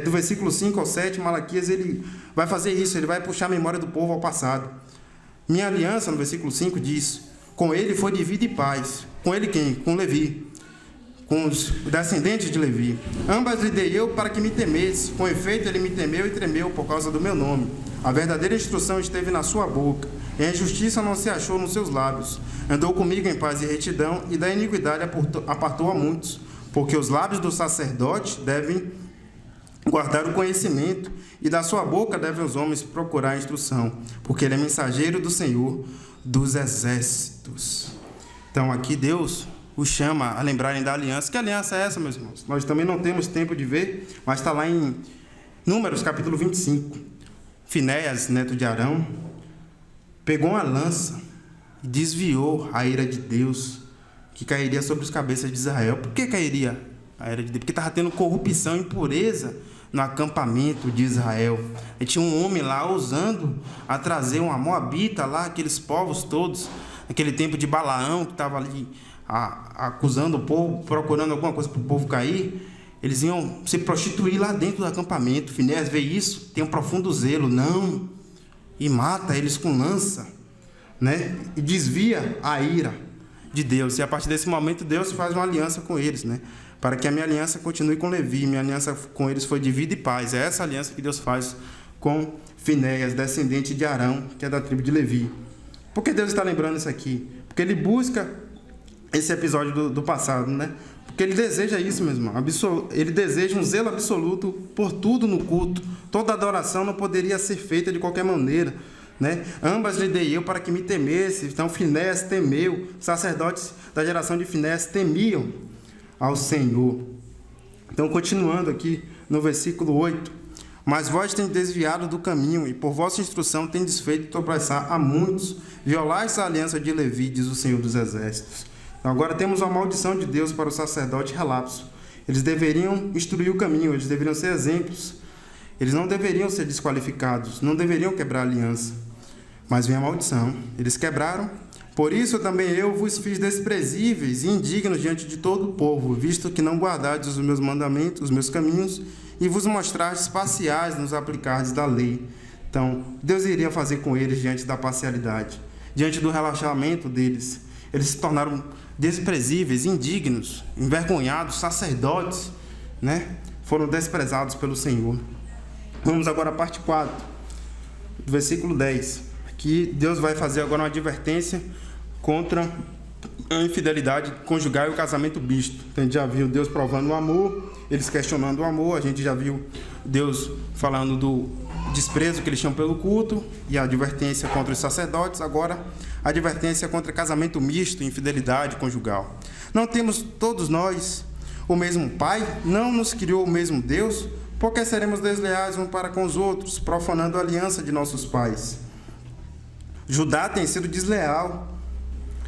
Do versículo 5 ao 7, Malaquias ele vai fazer isso, ele vai puxar a memória do povo ao passado. Minha aliança, no versículo 5, diz: com ele foi de vida e paz. Com ele quem? Com Levi, com os descendentes de Levi. Ambas lhe dei eu para que me temesse. Com efeito, ele me temeu e tremeu por causa do meu nome. A verdadeira instrução esteve na sua boca, e a injustiça não se achou nos seus lábios. Andou comigo em paz e retidão, e da iniquidade apartou a muitos, porque os lábios do sacerdote devem guardar o conhecimento, e da sua boca devem os homens procurar a instrução, porque ele é mensageiro do Senhor dos exércitos. Então aqui Deus os chama a lembrarem da aliança. Que aliança é essa, meus irmãos? Nós também não temos tempo de ver, mas está lá em Números, capítulo 25. Finéias, neto de Arão, pegou uma lança e desviou a ira de Deus, que cairia sobre os cabeças de Israel. Por que cairia a ira de Deus? Porque estava tendo corrupção e impureza no acampamento de Israel. E tinha um homem lá ousando a trazer uma moabita lá, aqueles povos todos, aquele tempo de Balaão, que estava ali acusando o povo, procurando alguma coisa para o povo cair. Eles iam se prostituir lá dentro do acampamento. Finéias vê isso, tem um profundo zelo, não, e mata eles com lança, e desvia a ira de Deus. E a partir desse momento Deus faz uma aliança com eles, para que a minha aliança continue com Levi. Minha aliança com eles foi de vida e paz. É essa aliança que Deus faz com Finéias, descendente de Arão, que é da tribo de Levi. Por que Deus está lembrando isso aqui? Porque ele busca esse episódio do passado, Porque ele deseja isso mesmo. Ele deseja um zelo absoluto por tudo no culto. Toda adoração não poderia ser feita de qualquer maneira, Ambas lhe dei eu para que me temesse. Então Finéias temeu. Os sacerdotes da geração de Finéias temiam ao Senhor. Então, continuando aqui no versículo 8: mas vós tendes desviado do caminho, e por vossa instrução tendes feito tropeçar a muitos. Violais a aliança de Levi, diz o Senhor dos Exércitos. Então, agora temos uma maldição de Deus para o sacerdote relapso. Eles deveriam instruir o caminho, eles deveriam ser exemplos. Eles não deveriam ser desqualificados, não deveriam quebrar a aliança. Mas vem a maldição. Eles quebraram. Por isso também eu vos fiz desprezíveis e indignos diante de todo o povo, visto que não guardardes os meus mandamentos, os meus caminhos, e vos mostrastes parciais nos aplicardes da lei. Então, Deus iria fazer com eles diante da parcialidade, diante do relaxamento deles. Eles se tornaram desprezíveis, indignos, envergonhados, sacerdotes, Foram desprezados pelo Senhor. Vamos agora à parte 4, do versículo 10. Aqui Deus vai fazer agora uma advertência contra a infidelidade conjugal e o casamento misto. A gente já viu Deus provando o amor, eles questionando o amor. A gente já viu Deus falando do desprezo que eles tinham pelo culto e a advertência contra os sacerdotes. Agora, a advertência contra casamento misto e infidelidade conjugal. Não temos todos nós o mesmo Pai? Não nos criou o mesmo Deus? Por que seremos desleais uns para com os outros, profanando a aliança de nossos pais? Judá tem sido desleal,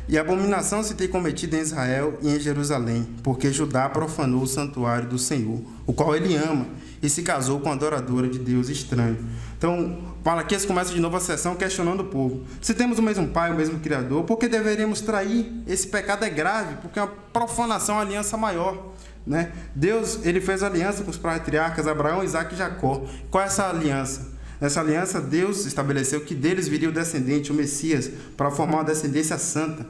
e abominação se tem cometido em Israel e em Jerusalém, porque Judá profanou o santuário do Senhor, o qual ele ama, e se casou com a adoradora de Deus estranho. Então, Malaquias começa de novo a sessão questionando o povo. Se temos o mesmo Pai, o mesmo Criador, por que deveríamos trair? Esse pecado é grave, porque é uma profanação, uma aliança maior. Deus ele fez aliança com os patriarcas Abraão, Isaque e Jacó. Qual é essa aliança? Nessa aliança, Deus estabeleceu que deles viria o descendente, o Messias, para formar uma descendência santa.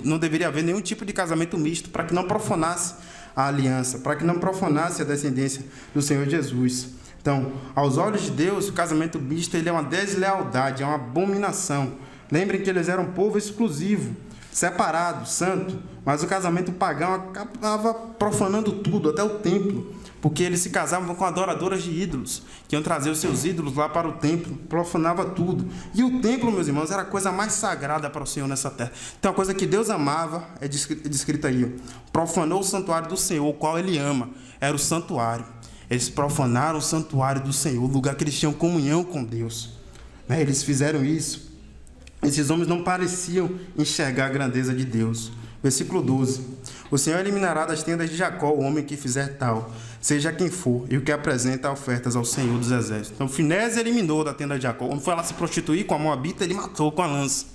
Não deveria haver nenhum tipo de casamento misto, para que não profanasse a aliança, para que não profanasse a descendência do Senhor Jesus. Então, aos olhos de Deus, o casamento misto ele é uma deslealdade, é uma abominação. Lembrem que eles eram um povo exclusivo, separado, santo, mas o casamento pagão acabava profanando tudo, até o templo, porque eles se casavam com adoradoras de ídolos, que iam trazer os seus ídolos lá para o templo, profanava tudo. E o templo, meus irmãos, era a coisa mais sagrada para o Senhor nessa terra. Então, a coisa que Deus amava é descrita aí. Profanou o santuário do Senhor, o qual ele ama, era o santuário. Eles profanaram o santuário do Senhor, o lugar que eles tinham comunhão com Deus. Eles fizeram isso. Esses homens não pareciam enxergar a grandeza de Deus. Versículo 12. O Senhor eliminará das tendas de Jacó o homem que fizer tal, seja quem for, e o que apresenta ofertas ao Senhor dos Exércitos. Então, Finéias eliminou da tenda de Jacó. Quando foi lá se prostituir com a moabita, ele matou com a lança.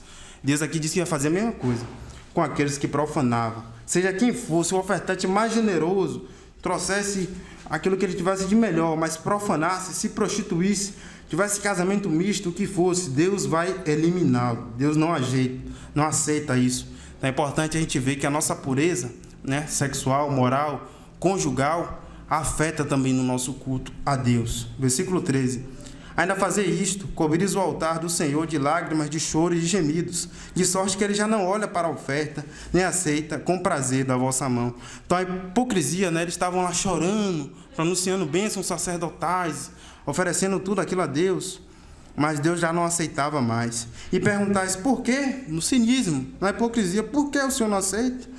Deus aqui disse que ia fazer a mesma coisa com aqueles que profanavam. Seja quem fosse, o ofertante mais generoso, trouxesse aquilo que ele tivesse de melhor, mas profanasse, se prostituísse, tivesse casamento misto, o que fosse, Deus vai eliminá-lo. Deus não aceita isso. Então é importante a gente ver que a nossa pureza, né, sexual, moral, conjugal, afeta também no nosso culto a Deus. Versículo 13. Ainda fazer isto, cobrireis o altar do Senhor de lágrimas, de choro e de gemidos, de sorte que ele já não olha para a oferta, nem aceita com prazer da vossa mão. Então a hipocrisia, né, eles estavam lá chorando, pronunciando bênçãos sacerdotais, oferecendo tudo aquilo a Deus, mas Deus já não aceitava mais. E perguntais, por quê? No cinismo, na hipocrisia, por que o Senhor não aceita?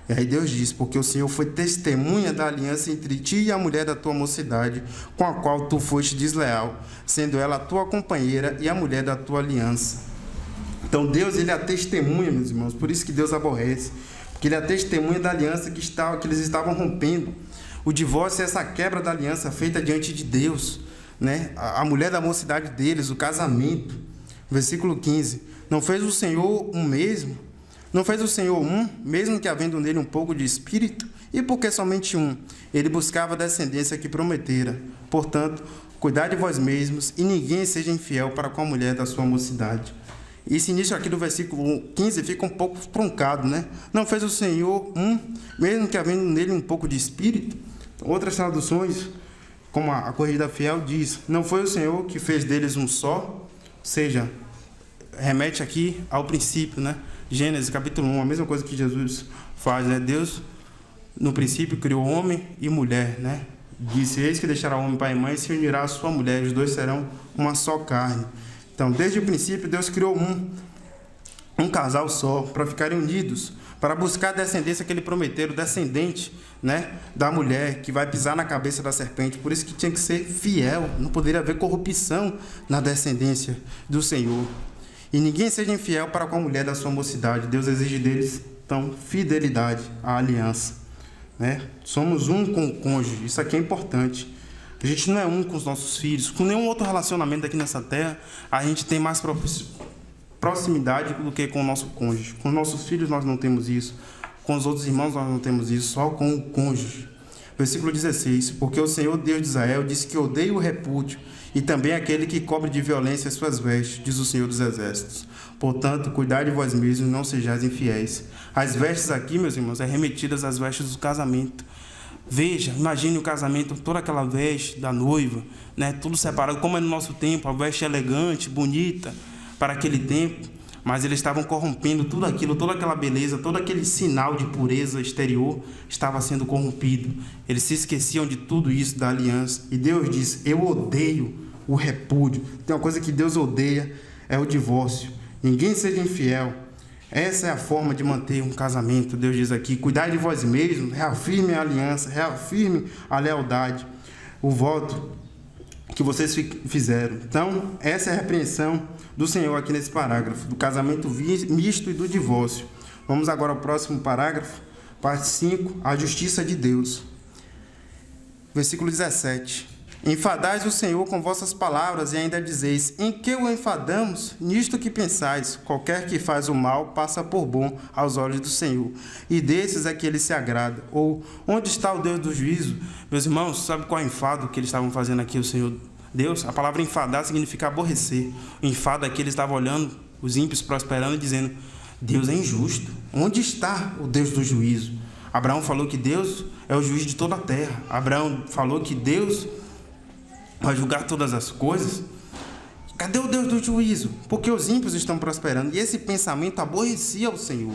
E aí Deus diz, porque o Senhor foi testemunha da aliança entre ti e a mulher da tua mocidade, com a qual tu foste desleal, sendo ela a tua companheira e a mulher da tua aliança. Então Deus, ele é a testemunha, meus irmãos, por isso que Deus aborrece, porque ele é a testemunha da aliança que eles estavam rompendo. O divórcio é essa quebra da aliança feita diante de Deus, né? A mulher da mocidade deles, o casamento. Versículo 15. Não fez o Senhor um mesmo? Não fez o Senhor um, mesmo que havendo nele um pouco de espírito? E por que somente um? Ele buscava a descendência que prometera. Portanto, cuidai de vós mesmos, e ninguém seja infiel para com a mulher da sua mocidade. Esse início aqui do versículo 15 fica um pouco truncado, né? Não fez o Senhor um, mesmo que havendo nele um pouco de espírito? Outras traduções, como a Corrigida Fiel diz, não foi o Senhor que fez deles um só? Ou seja, remete aqui ao princípio, né? Gênesis capítulo 1, a mesma coisa que Jesus faz, né? Deus, no princípio, criou homem e mulher, né? Disse, eis que deixará o homem pai e mãe e se unirá à sua mulher, os dois serão uma só carne. Então, desde o princípio, Deus criou um casal só, para ficarem unidos, para buscar a descendência que ele prometeu, o descendente, né, da mulher, que vai pisar na cabeça da serpente. Por isso que tinha que ser fiel, não poderia haver corrupção na descendência do Senhor. E ninguém seja infiel para com a mulher da sua mocidade. Deus exige deles, então, fidelidade à aliança, né? Somos um com o cônjuge, isso aqui é importante. A gente não é um com os nossos filhos, com nenhum outro relacionamento aqui nessa terra, a gente tem mais proximidade do que com o nosso cônjuge. Com os nossos filhos nós não temos isso, com os outros irmãos nós não temos isso, só com o cônjuge. Versículo 16, porque o Senhor Deus de Israel disse que odeia o repúdio, e também aquele que cobre de violência as suas vestes, diz o Senhor dos Exércitos. Portanto, cuidai de vós mesmos, não sejais infiéis. As vestes aqui, meus irmãos, é remetidas às vestes do casamento. Veja, imagine o casamento, toda aquela veste da noiva, né, tudo separado, como é no nosso tempo, a veste elegante, bonita, para aquele tempo, mas eles estavam corrompendo tudo aquilo, toda aquela beleza, todo aquele sinal de pureza exterior estava sendo corrompido. Eles se esqueciam de tudo isso, da aliança, e Deus diz, eu odeio o repúdio. Tem uma coisa que Deus odeia, é o divórcio. Ninguém seja infiel. Essa é a forma de manter um casamento. Deus diz aqui, cuidai de vós mesmos, reafirme a aliança, reafirme a lealdade, o voto que vocês fizeram. Então, essa é a repreensão do Senhor aqui nesse parágrafo, do casamento misto e do divórcio. Vamos agora ao próximo parágrafo, parte 5, a justiça de Deus. Versículo 17. Enfadais o Senhor com vossas palavras e ainda dizeis, em que o enfadamos? Nisto que pensais, qualquer que faz o mal passa por bom aos olhos do Senhor, e desses é que ele se agrada. Ou, onde está o Deus do juízo? Meus irmãos, sabe qual é o enfado que eles estavam fazendo aqui, o Senhor Deus? A palavra enfadar significa aborrecer. O enfado aqui, eles estavam olhando, os ímpios prosperando e dizendo, Deus é injusto. Onde está o Deus do juízo? Abraão falou que Deus é o juiz de toda a terra. Abraão falou que Deus vai julgar todas as coisas. Cadê o Deus do juízo? Porque os ímpios estão prosperando. E esse pensamento aborrecia o Senhor,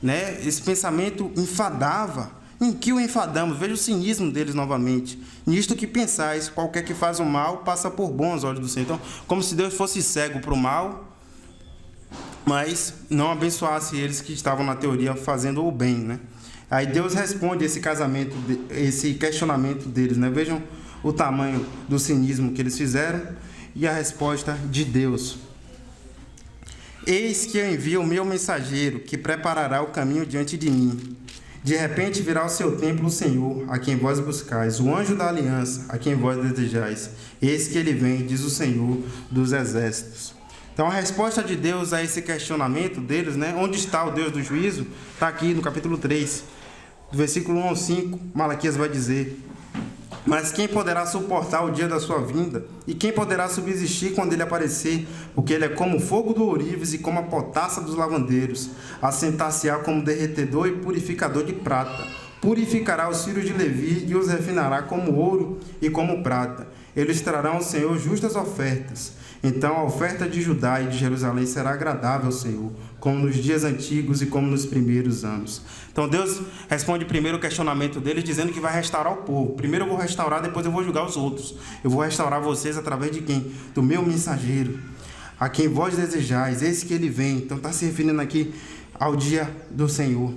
né? Esse pensamento enfadava. Em que o enfadamos? Veja o cinismo deles novamente. Nisto que pensais, qualquer que faz o mal passa por bom aos olhos do Senhor. Então, como se Deus fosse cego para o mal, mas não abençoasse eles que estavam na teoria fazendo o bem, né? Aí Deus responde esse questionamento deles, né? Vejam o tamanho do cinismo que eles fizeram e a resposta de Deus. Eis que eu envio o meu mensageiro, que preparará o caminho diante de mim. De repente virá ao seu templo o Senhor, a quem vós buscais, o anjo da aliança, a quem vós desejais. Eis que ele vem, diz o Senhor dos Exércitos. Então, a resposta de Deus a esse questionamento deles, né? Onde está o Deus do juízo? Está aqui no capítulo 3, do versículo 1 ao 5, Malaquias vai dizer: mas quem poderá suportar o dia da sua vinda? E quem poderá subsistir quando ele aparecer? Porque ele é como o fogo do ourives e como a potassa dos lavandeiros. Assentar-se-á como derretedor e purificador de prata. Purificará os filhos de Levi e os refinará como ouro e como prata. Eles trarão ao Senhor justas ofertas. Então a oferta de Judá e de Jerusalém será agradável ao Senhor, como nos dias antigos e como nos primeiros anos. Então Deus responde primeiro o questionamento deles, dizendo que vai restaurar o povo. Primeiro eu vou restaurar, depois eu vou julgar os outros. Eu vou restaurar vocês através de quem? Do meu mensageiro, a quem vós desejais, eis que ele vem. Então está se referindo aqui ao dia do Senhor,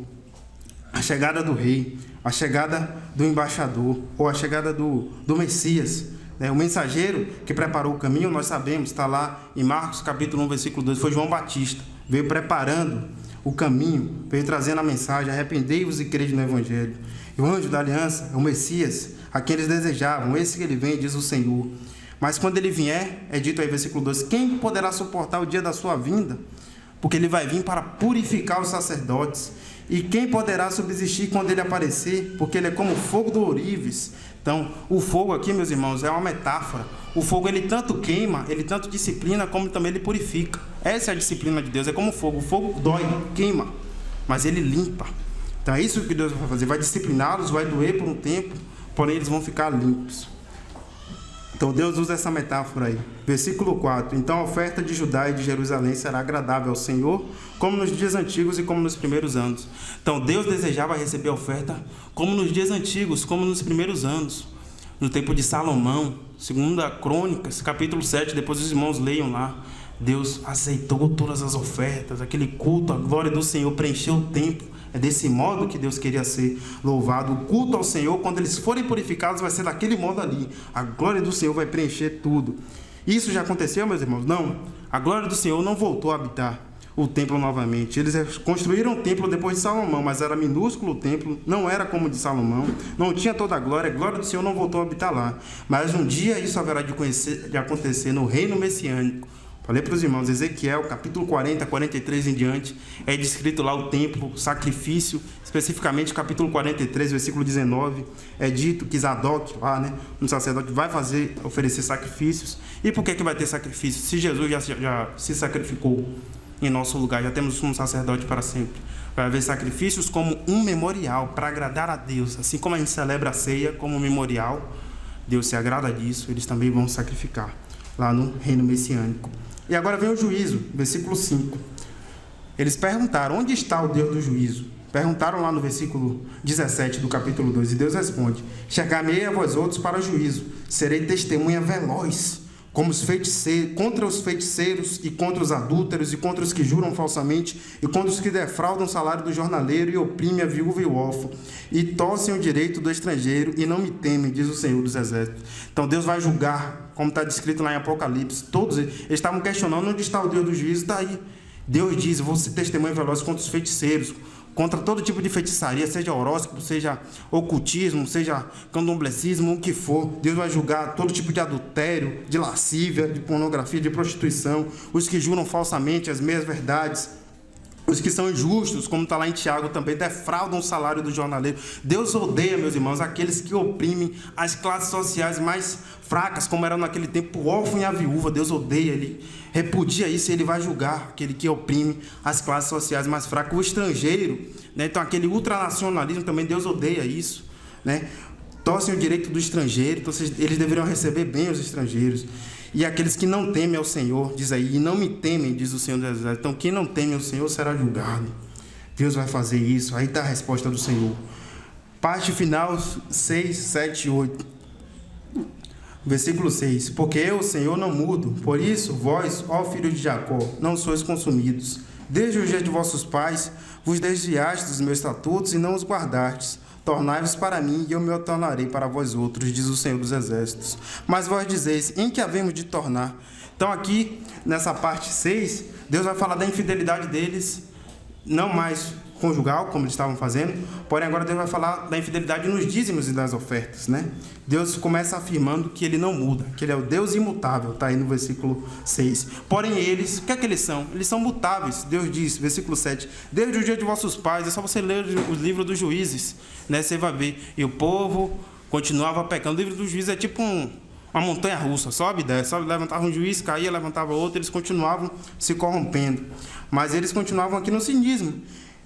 a chegada do rei, a chegada do embaixador, ou a chegada do Messias. O mensageiro que preparou o caminho, nós sabemos, está lá em Marcos capítulo 1, versículo 2, foi João Batista, veio preparando o caminho, veio trazendo a mensagem: arrependei-vos e crede no Evangelho. E o anjo da aliança, o Messias, a quem eles desejavam, esse que ele vem, diz o Senhor. Mas quando ele vier, é dito aí, versículo 2, quem poderá suportar o dia da sua vinda? Porque ele vai vir para purificar os sacerdotes. E quem poderá subsistir quando ele aparecer? Porque ele é como o fogo do ourives. Então, o fogo aqui, meus irmãos, é uma metáfora. O fogo, ele tanto queima, ele tanto disciplina, como também ele purifica. Essa é a disciplina de Deus, é como o fogo. O fogo dói, queima, mas ele limpa. Então, é isso que Deus vai fazer. Vai discipliná-los, vai doer por um tempo, porém eles vão ficar limpos. Então, Deus usa essa metáfora aí. Versículo 4. Então, a oferta de Judá e de Jerusalém será agradável ao Senhor, como nos dias antigos e como nos primeiros anos. Então, Deus desejava receber a oferta como nos dias antigos, como nos primeiros anos. No tempo de Salomão, 2 Crônicas, capítulo 7, depois os irmãos leiam lá. Deus aceitou todas as ofertas, aquele culto, a glória do Senhor preencheu o templo. É desse modo que Deus queria ser louvado. O culto ao Senhor, quando eles forem purificados, vai ser daquele modo ali. A glória do Senhor vai preencher tudo. Isso já aconteceu, meus irmãos? Não. A glória do Senhor não voltou a habitar o templo novamente. Eles construíram o templo depois de Salomão, mas era minúsculo o templo, não era como o de Salomão, não tinha toda a glória do Senhor não voltou a habitar lá. Mas um dia isso haverá de acontecer no reino messiânico. Falei para os irmãos, Ezequiel, capítulo 40, 43 em diante, é descrito lá o templo, o sacrifício, especificamente capítulo 43, versículo 19, é dito que Zadok, lá, né, um sacerdote, vai oferecer sacrifícios. E por que vai ter sacrifício? Se Jesus já se sacrificou em nosso lugar, já temos um sacerdote para sempre. Vai haver sacrifícios como um memorial, para agradar a Deus. Assim como a gente celebra a ceia como um memorial, Deus se agrada disso, eles também vão sacrificar lá no reino messiânico. E agora vem o juízo, versículo 5. Eles perguntaram, onde está o Deus do juízo? Perguntaram lá no versículo 17 do capítulo 2, e Deus responde: chegar-me-ei a vós outros para o juízo, serei testemunha veloz, como os feiticeiros, contra os feiticeiros e contra os adúlteros e contra os que juram falsamente e contra os que defraudam o salário do jornaleiro e oprimem a viúva e o órfão e torcem o direito do estrangeiro e não me temem, diz o Senhor dos Exércitos. Então Deus vai julgar, como está descrito lá em Apocalipse. Todos eles estavam questionando onde está o Deus do juízo. Está aí. Deus diz: vou ser testemunha veloz contra os feiticeiros, contra todo tipo de feitiçaria, seja horóscopo, seja ocultismo, seja candomblecismo, o que for. Deus vai julgar todo tipo de adultério, de lascívia, de pornografia, de prostituição, os que juram falsamente as meias verdades, os que são injustos, como está lá em Tiago também, defraudam o salário do jornaleiro. Deus odeia, meus irmãos, aqueles que oprimem as classes sociais mais fracas, como era naquele tempo o órfão e a viúva. Deus odeia, ele repudia isso, e ele vai julgar aquele que oprime as classes sociais mais fracas. O estrangeiro, né? Então aquele ultranacionalismo também, Deus odeia isso, né? Torcem o direito do estrangeiro, então eles deveriam receber bem os estrangeiros. E aqueles que não temem ao Senhor, diz aí, e não me temem, diz o Senhor dos Exércitos. Então quem não teme ao Senhor será julgado. Deus vai fazer isso. Aí está a resposta do Senhor. Parte final 6, 7 e 8. Versículo 6. Porque eu, Senhor, não mudo. Por isso, vós, ó filhos de Jacó, não sois consumidos. Desde o dia de vossos pais, vos desviastes dos meus estatutos e não os guardastes. Tornai-vos para mim, e eu me tornarei para vós outros, diz o Senhor dos Exércitos. Mas vós dizeis, em que havemos de tornar? Então aqui, nessa parte 6, Deus vai falar da infidelidade deles, não mais conjugal, como eles estavam fazendo, porém agora Deus vai falar da infidelidade nos dízimos e nas ofertas, né? Deus começa afirmando que ele não muda, que ele é o Deus imutável, está aí no versículo 6. Porém eles, o que é que eles são? Eles são mutáveis. Deus diz, versículo 7, desde o dia de vossos pais, é só você ler o livro dos Juízes, né? Você vai ver, e o povo continuava pecando. O livro dos Juízes é tipo uma montanha russa, sobe e desce, sobe, levantava um juiz, caía, levantava outro, eles continuavam se corrompendo, mas eles continuavam aqui no cinismo.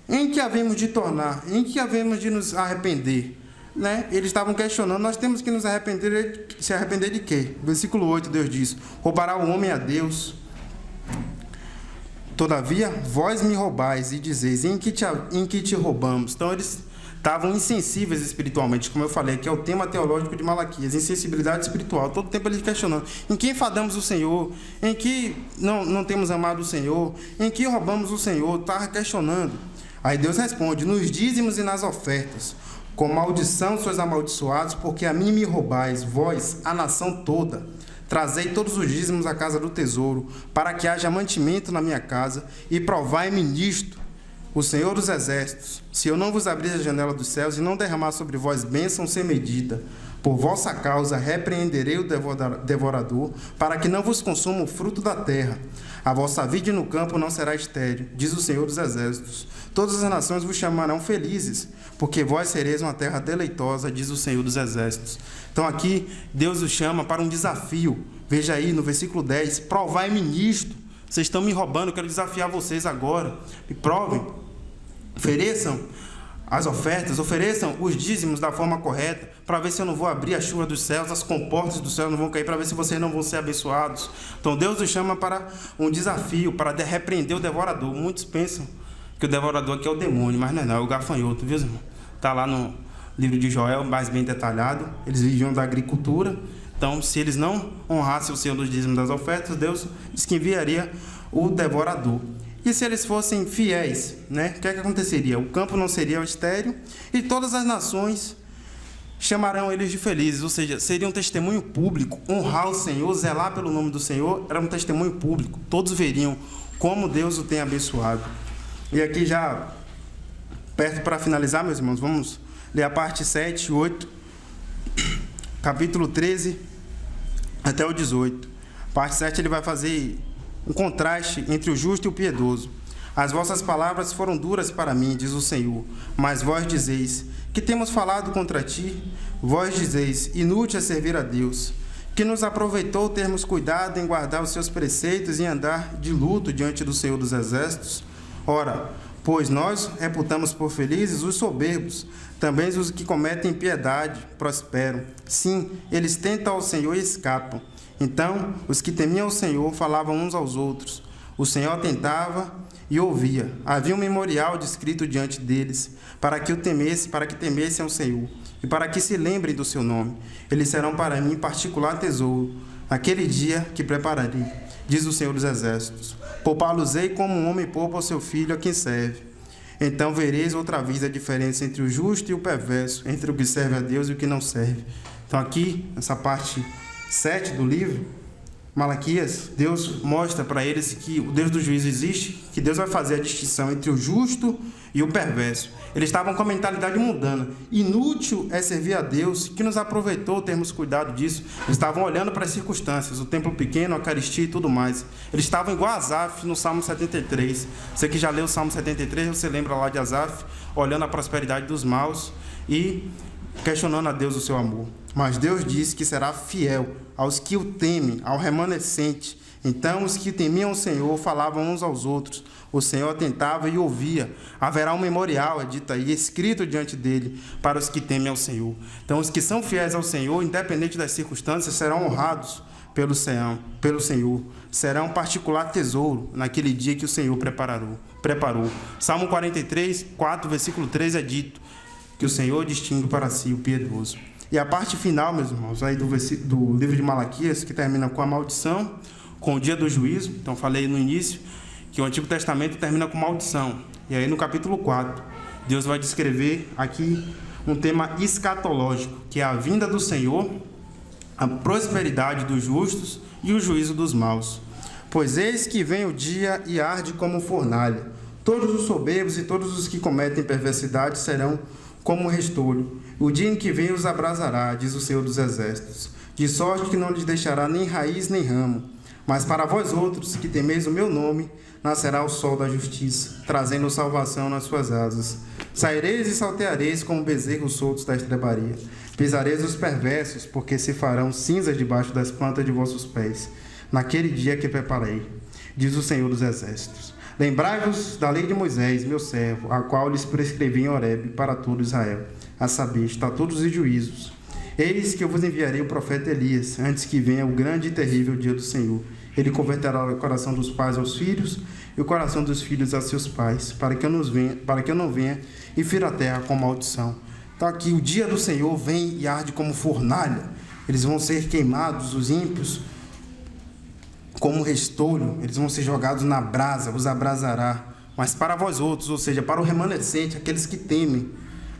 Em que havemos de tornar? Em que havemos de nos arrepender? Né? Eles estavam questionando, nós temos que nos arrepender, se arrepender de quê? Versículo 8, Deus diz, roubará o homem a Deus? Todavia, vós me roubais e dizeis, em que te roubamos? Então, eles estavam insensíveis espiritualmente, como eu falei, que é o tema teológico de Malaquias, insensibilidade espiritual. Todo tempo eles questionando, em quem enfadamos o Senhor? Em que não temos amado o Senhor? Em que roubamos o Senhor? Estava questionando. Aí Deus responde, nos dízimos e nas ofertas, com maldição sois amaldiçoados, porque a mim me roubais, vós, a nação toda. Trazei todos os dízimos à casa do tesouro, para que haja mantimento na minha casa, e provai-me nisto, o Senhor dos Exércitos, se eu não vos abrir a janela dos céus e não derramar sobre vós bênção sem medida, por vossa causa repreenderei o devorador, para que não vos consuma o fruto da terra. A vossa vide no campo não será estéril, diz o Senhor dos Exércitos. Todas as nações vos chamarão felizes, porque vós sereis uma terra deleitosa, diz o Senhor dos Exércitos. Então aqui, Deus os chama para um desafio. Veja aí no versículo 10, provai-me nisto. Vocês estão me roubando, eu quero desafiar vocês agora. Me provem, ofereçam as ofertas, ofereçam os dízimos da forma correta, para ver se eu não vou abrir a chuva dos céus, as comportas do céu não vão cair, para ver se vocês não vão ser abençoados. Então Deus os chama para um desafio, para repreender o devorador. Muitos pensam que o devorador aqui é o demônio, mas não é o gafanhoto, viu, irmão? Está lá no livro de Joel, mais bem detalhado. Eles viviam da agricultura, então se eles não honrassem o Senhor dos dízimos das ofertas, Deus diz que enviaria o devorador. E se eles fossem fiéis, né? O que é que aconteceria? O campo não seria estéril e todas as nações chamarão eles de felizes, ou seja, seria um testemunho público. Honrar o Senhor, zelar pelo nome do Senhor, era um testemunho público. Todos veriam como Deus o tem abençoado. E aqui já, perto para finalizar, meus irmãos, vamos ler a parte 7 e 8, capítulo 13 até o 18. Parte 7 ele vai fazer um contraste entre o justo e o piedoso. As vossas palavras foram duras para mim, diz o Senhor, mas vós dizeis, que temos falado contra ti? Vós dizeis, inútil é servir a Deus, que nos aproveitou termos cuidado em guardar os seus preceitos e andar de luto diante do Senhor dos Exércitos? Ora, pois nós reputamos por felizes os soberbos, também os que cometem impiedade prosperam. Sim, eles tentam ao Senhor e escapam. Então, os que temiam o Senhor falavam uns aos outros. O Senhor atentava e ouvia. Havia um memorial descrito diante deles, para que temessem ao Senhor, e para que se lembrem do seu nome. Eles serão para mim particular tesouro, naquele dia que prepararei, diz o Senhor dos Exércitos. Poupá-los-ei como um homem poupa o seu filho a quem serve. Então vereis outra vez a diferença entre o justo e o perverso, entre o que serve a Deus e o que não serve. Então aqui, nessa parte 7 do livro, Malaquias, Deus mostra para eles que o Deus do juízo existe, que Deus vai fazer a distinção entre o justo e o perverso. Eles estavam com a mentalidade mundana. Inútil é servir a Deus, que nos aproveitou termos cuidado disso. Eles estavam olhando para as circunstâncias, o templo pequeno, a Eucaristia e tudo mais. Eles estavam igual a Asaf no Salmo 73. Você que já leu o Salmo 73, você lembra lá de Asaf, olhando a prosperidade dos maus e questionando a Deus o seu amor. Mas Deus disse que será fiel aos que o temem, ao remanescente. Então os que temiam o Senhor falavam uns aos outros. O Senhor atentava e ouvia. Haverá um memorial, é dito aí, escrito diante dele, para os que temem ao Senhor. Então os que são fiéis ao Senhor, independente das circunstâncias, serão honrados pelo Senhor. Serão um particular tesouro naquele dia que o Senhor preparou. Salmo 43, 4, versículo 3 é dito que o Senhor distingue para si o piedoso. E a parte final, meus irmãos, aí do livro de Malaquias, que termina com a maldição, com o dia do juízo. Então, falei no início que o Antigo Testamento termina com maldição. E aí, no capítulo 4, Deus vai descrever aqui um tema escatológico, que é a vinda do Senhor, a prosperidade dos justos e o juízo dos maus. Pois eis que vem o dia e arde como fornalha. Todos os soberbos e todos os que cometem perversidade serão como um restolho. O dia em que vem os abrasará, diz o Senhor dos Exércitos, de sorte que não lhes deixará nem raiz nem ramo. Mas para vós outros, que temeis o meu nome, nascerá o sol da justiça, trazendo salvação nas suas asas. Saireis e salteareis como bezerros soltos da estrebaria. Pisareis os perversos, porque se farão cinzas debaixo das plantas de vossos pés, naquele dia que preparei, diz o Senhor dos Exércitos. Lembrai-vos da lei de Moisés, meu servo, a qual lhes prescrevi em Horebe para todo Israel, a saber, estatutos e juízos. Eis que eu vos enviarei o profeta Elias, antes que venha o grande e terrível dia do Senhor. Ele converterá o coração dos pais aos filhos e o coração dos filhos a seus pais, para que eu não venha e fira a terra com maldição. Então aqui o dia do Senhor vem e arde como fornalha. Eles vão ser queimados, os ímpios, como restolho. Eles vão ser jogados na brasa, os abrasará. Mas para vós outros, ou seja, para o remanescente, aqueles que temem,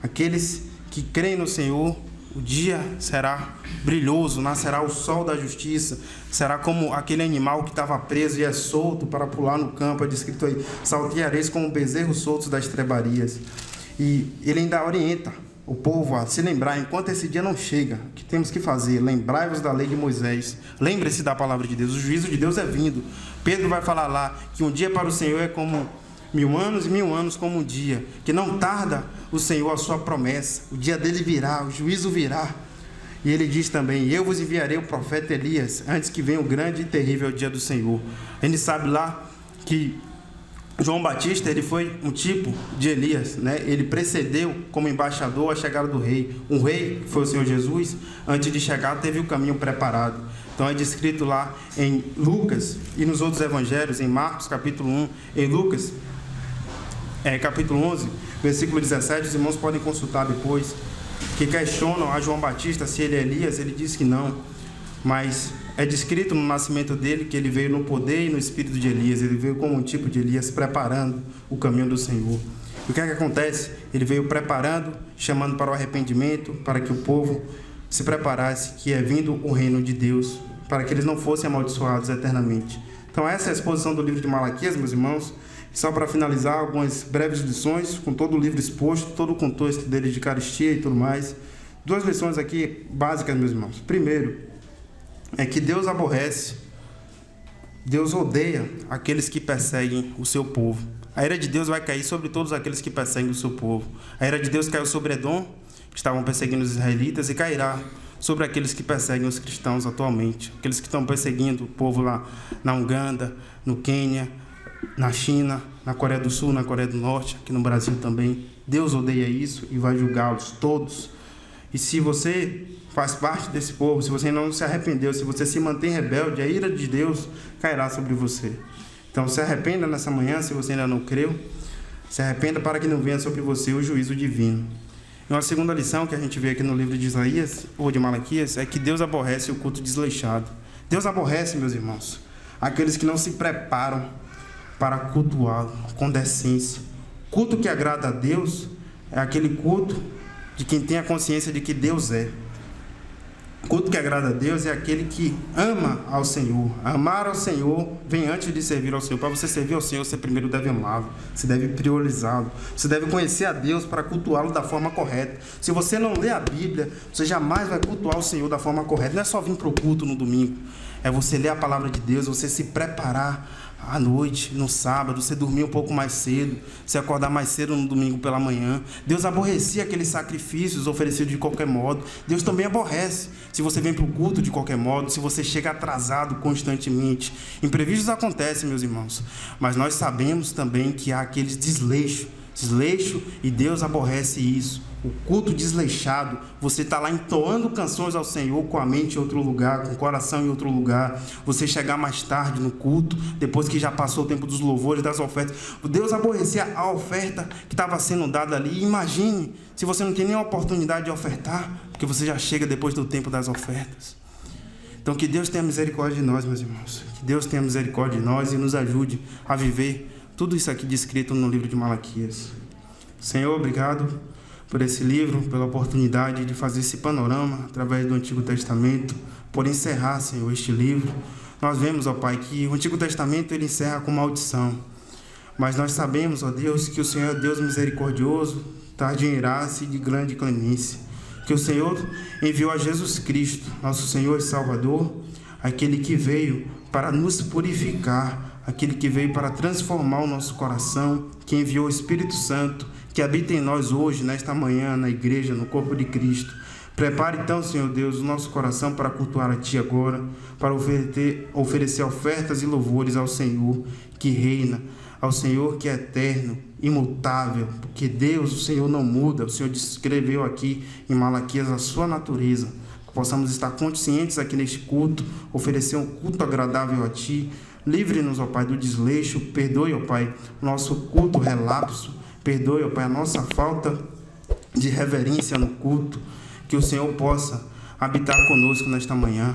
aqueles que creem no Senhor, o dia será brilhoso, nascerá o sol da justiça, será como aquele animal que estava preso e é solto para pular no campo, é descrito aí, salteareis como bezerros soltos das estrebarias. E ele ainda orienta o povo a se lembrar, enquanto esse dia não chega, o que temos que fazer? Lembrai-vos da lei de Moisés, lembre-se da palavra de Deus, o juízo de Deus é vindo. Pedro vai falar lá que um dia para o Senhor é como 1000 anos e 1000 anos como um dia, que não tarda o Senhor a sua promessa, o dia dele virá, o juízo virá. E ele diz também, eu vos enviarei o profeta Elias, antes que venha o grande e terrível dia do Senhor. A gente sabe lá que João Batista, ele foi um tipo de Elias, né? Ele precedeu como embaixador a chegada do rei. Um rei, que foi o Senhor Jesus, antes de chegar, teve o caminho preparado. Então é descrito lá em Lucas e nos outros evangelhos, em Marcos capítulo 1, em Lucas capítulo 11, versículo 17, os irmãos podem consultar depois, que questionam a João Batista se ele é Elias. Ele diz que não, mas é descrito no nascimento dele que ele veio no poder e no espírito de Elias. Ele veio como um tipo de Elias, preparando o caminho do Senhor. E o que é que acontece? Ele veio preparando, chamando para o arrependimento, para que o povo se preparasse, que é vindo o reino de Deus, para que eles não fossem amaldiçoados eternamente. Então essa é a exposição do livro de Malaquias, meus irmãos. Só para finalizar, algumas breves lições, com todo o livro exposto, todo o contexto dele de caristia e tudo mais. 2 lições aqui básicas, meus irmãos. Primeiro, é que Deus aborrece, Deus odeia aqueles que perseguem o seu povo. A ira de Deus vai cair sobre todos aqueles que perseguem o seu povo. A ira de Deus caiu sobre Edom, que estavam perseguindo os israelitas, e cairá sobre aqueles que perseguem os cristãos atualmente. Aqueles que estão perseguindo o povo lá na Uganda, no Quênia, na China, na Coreia do Sul, na Coreia do Norte, aqui no Brasil também. Deus odeia isso e vai julgá-los todos. E se você faz parte desse povo, se você não se arrependeu, se você se mantém rebelde, a ira de Deus cairá sobre você. Então se arrependa nessa manhã, se você ainda não creu, se arrependa para que não venha sobre você o juízo divino. E uma segunda lição que a gente vê aqui no livro de Isaías, ou de Malaquias, é que Deus aborrece o culto desleixado. Deus aborrece, meus irmãos, aqueles que não se preparam para cultuá-lo com decência. Culto que agrada a Deus é aquele culto de quem tem a consciência de que Deus é. Culto que agrada a Deus é aquele que ama ao Senhor. Amar ao Senhor vem antes de servir ao Senhor. Para você servir ao Senhor, você primeiro deve amá-lo, você deve priorizá-lo, você deve conhecer a Deus para cultuá-lo da forma correta. Se você não lê a Bíblia, você jamais vai cultuar o Senhor da forma correta. Não é só vir para o culto no domingo, é você ler a palavra de Deus, você se preparar à noite, no sábado, você dormir um pouco mais cedo, você acordar mais cedo no domingo pela manhã. Deus aborrecia aqueles sacrifícios oferecidos de qualquer modo. Deus também aborrece se você vem para o culto de qualquer modo, se você chega atrasado constantemente. Imprevistos acontecem, meus irmãos, mas nós sabemos também que há aqueles desleixo, e Deus aborrece isso. O culto desleixado, você está lá entoando canções ao Senhor com a mente em outro lugar, com o coração em outro lugar, você chegar mais tarde no culto, depois que já passou o tempo dos louvores, das ofertas. Deus aborrecia a oferta que estava sendo dada ali. Imagine se você não tem nem a oportunidade de ofertar, porque você já chega depois do tempo das ofertas. Então que Deus tenha misericórdia de nós, meus irmãos, que Deus tenha misericórdia de nós e nos ajude a viver tudo isso aqui descrito no livro de Malaquias. Senhor, obrigado por esse livro, pela oportunidade de fazer esse panorama através do Antigo Testamento, por encerrar, Senhor, este livro. Nós vemos, ó Pai, que o Antigo Testamento ele encerra com maldição, Mas nós sabemos, ó Deus, que o Senhor é Deus misericordioso, tardio em graça e de grande clemência. Que o Senhor enviou a Jesus Cristo, nosso Senhor e Salvador, aquele que veio para nos purificar, aquele que veio para transformar o nosso coração, que enviou o Espírito Santo, que habita em nós hoje, nesta manhã, na igreja, no corpo de Cristo. Prepare então, Senhor Deus, o nosso coração para cultuar a Ti agora, para oferecer ofertas e louvores ao Senhor que reina, ao Senhor que é eterno, imutável, porque Deus, o Senhor não muda. O Senhor descreveu aqui em Malaquias a sua natureza. Que possamos estar conscientes aqui neste culto, oferecer um culto agradável a Ti. Livre-nos, ó Pai, do desleixo, perdoe, ó Pai, nosso culto relapso, perdoe, ó Pai, a nossa falta de reverência no culto. Que o Senhor possa habitar conosco nesta manhã,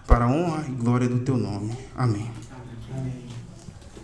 para a honra e glória do Teu nome. Amém. Amém.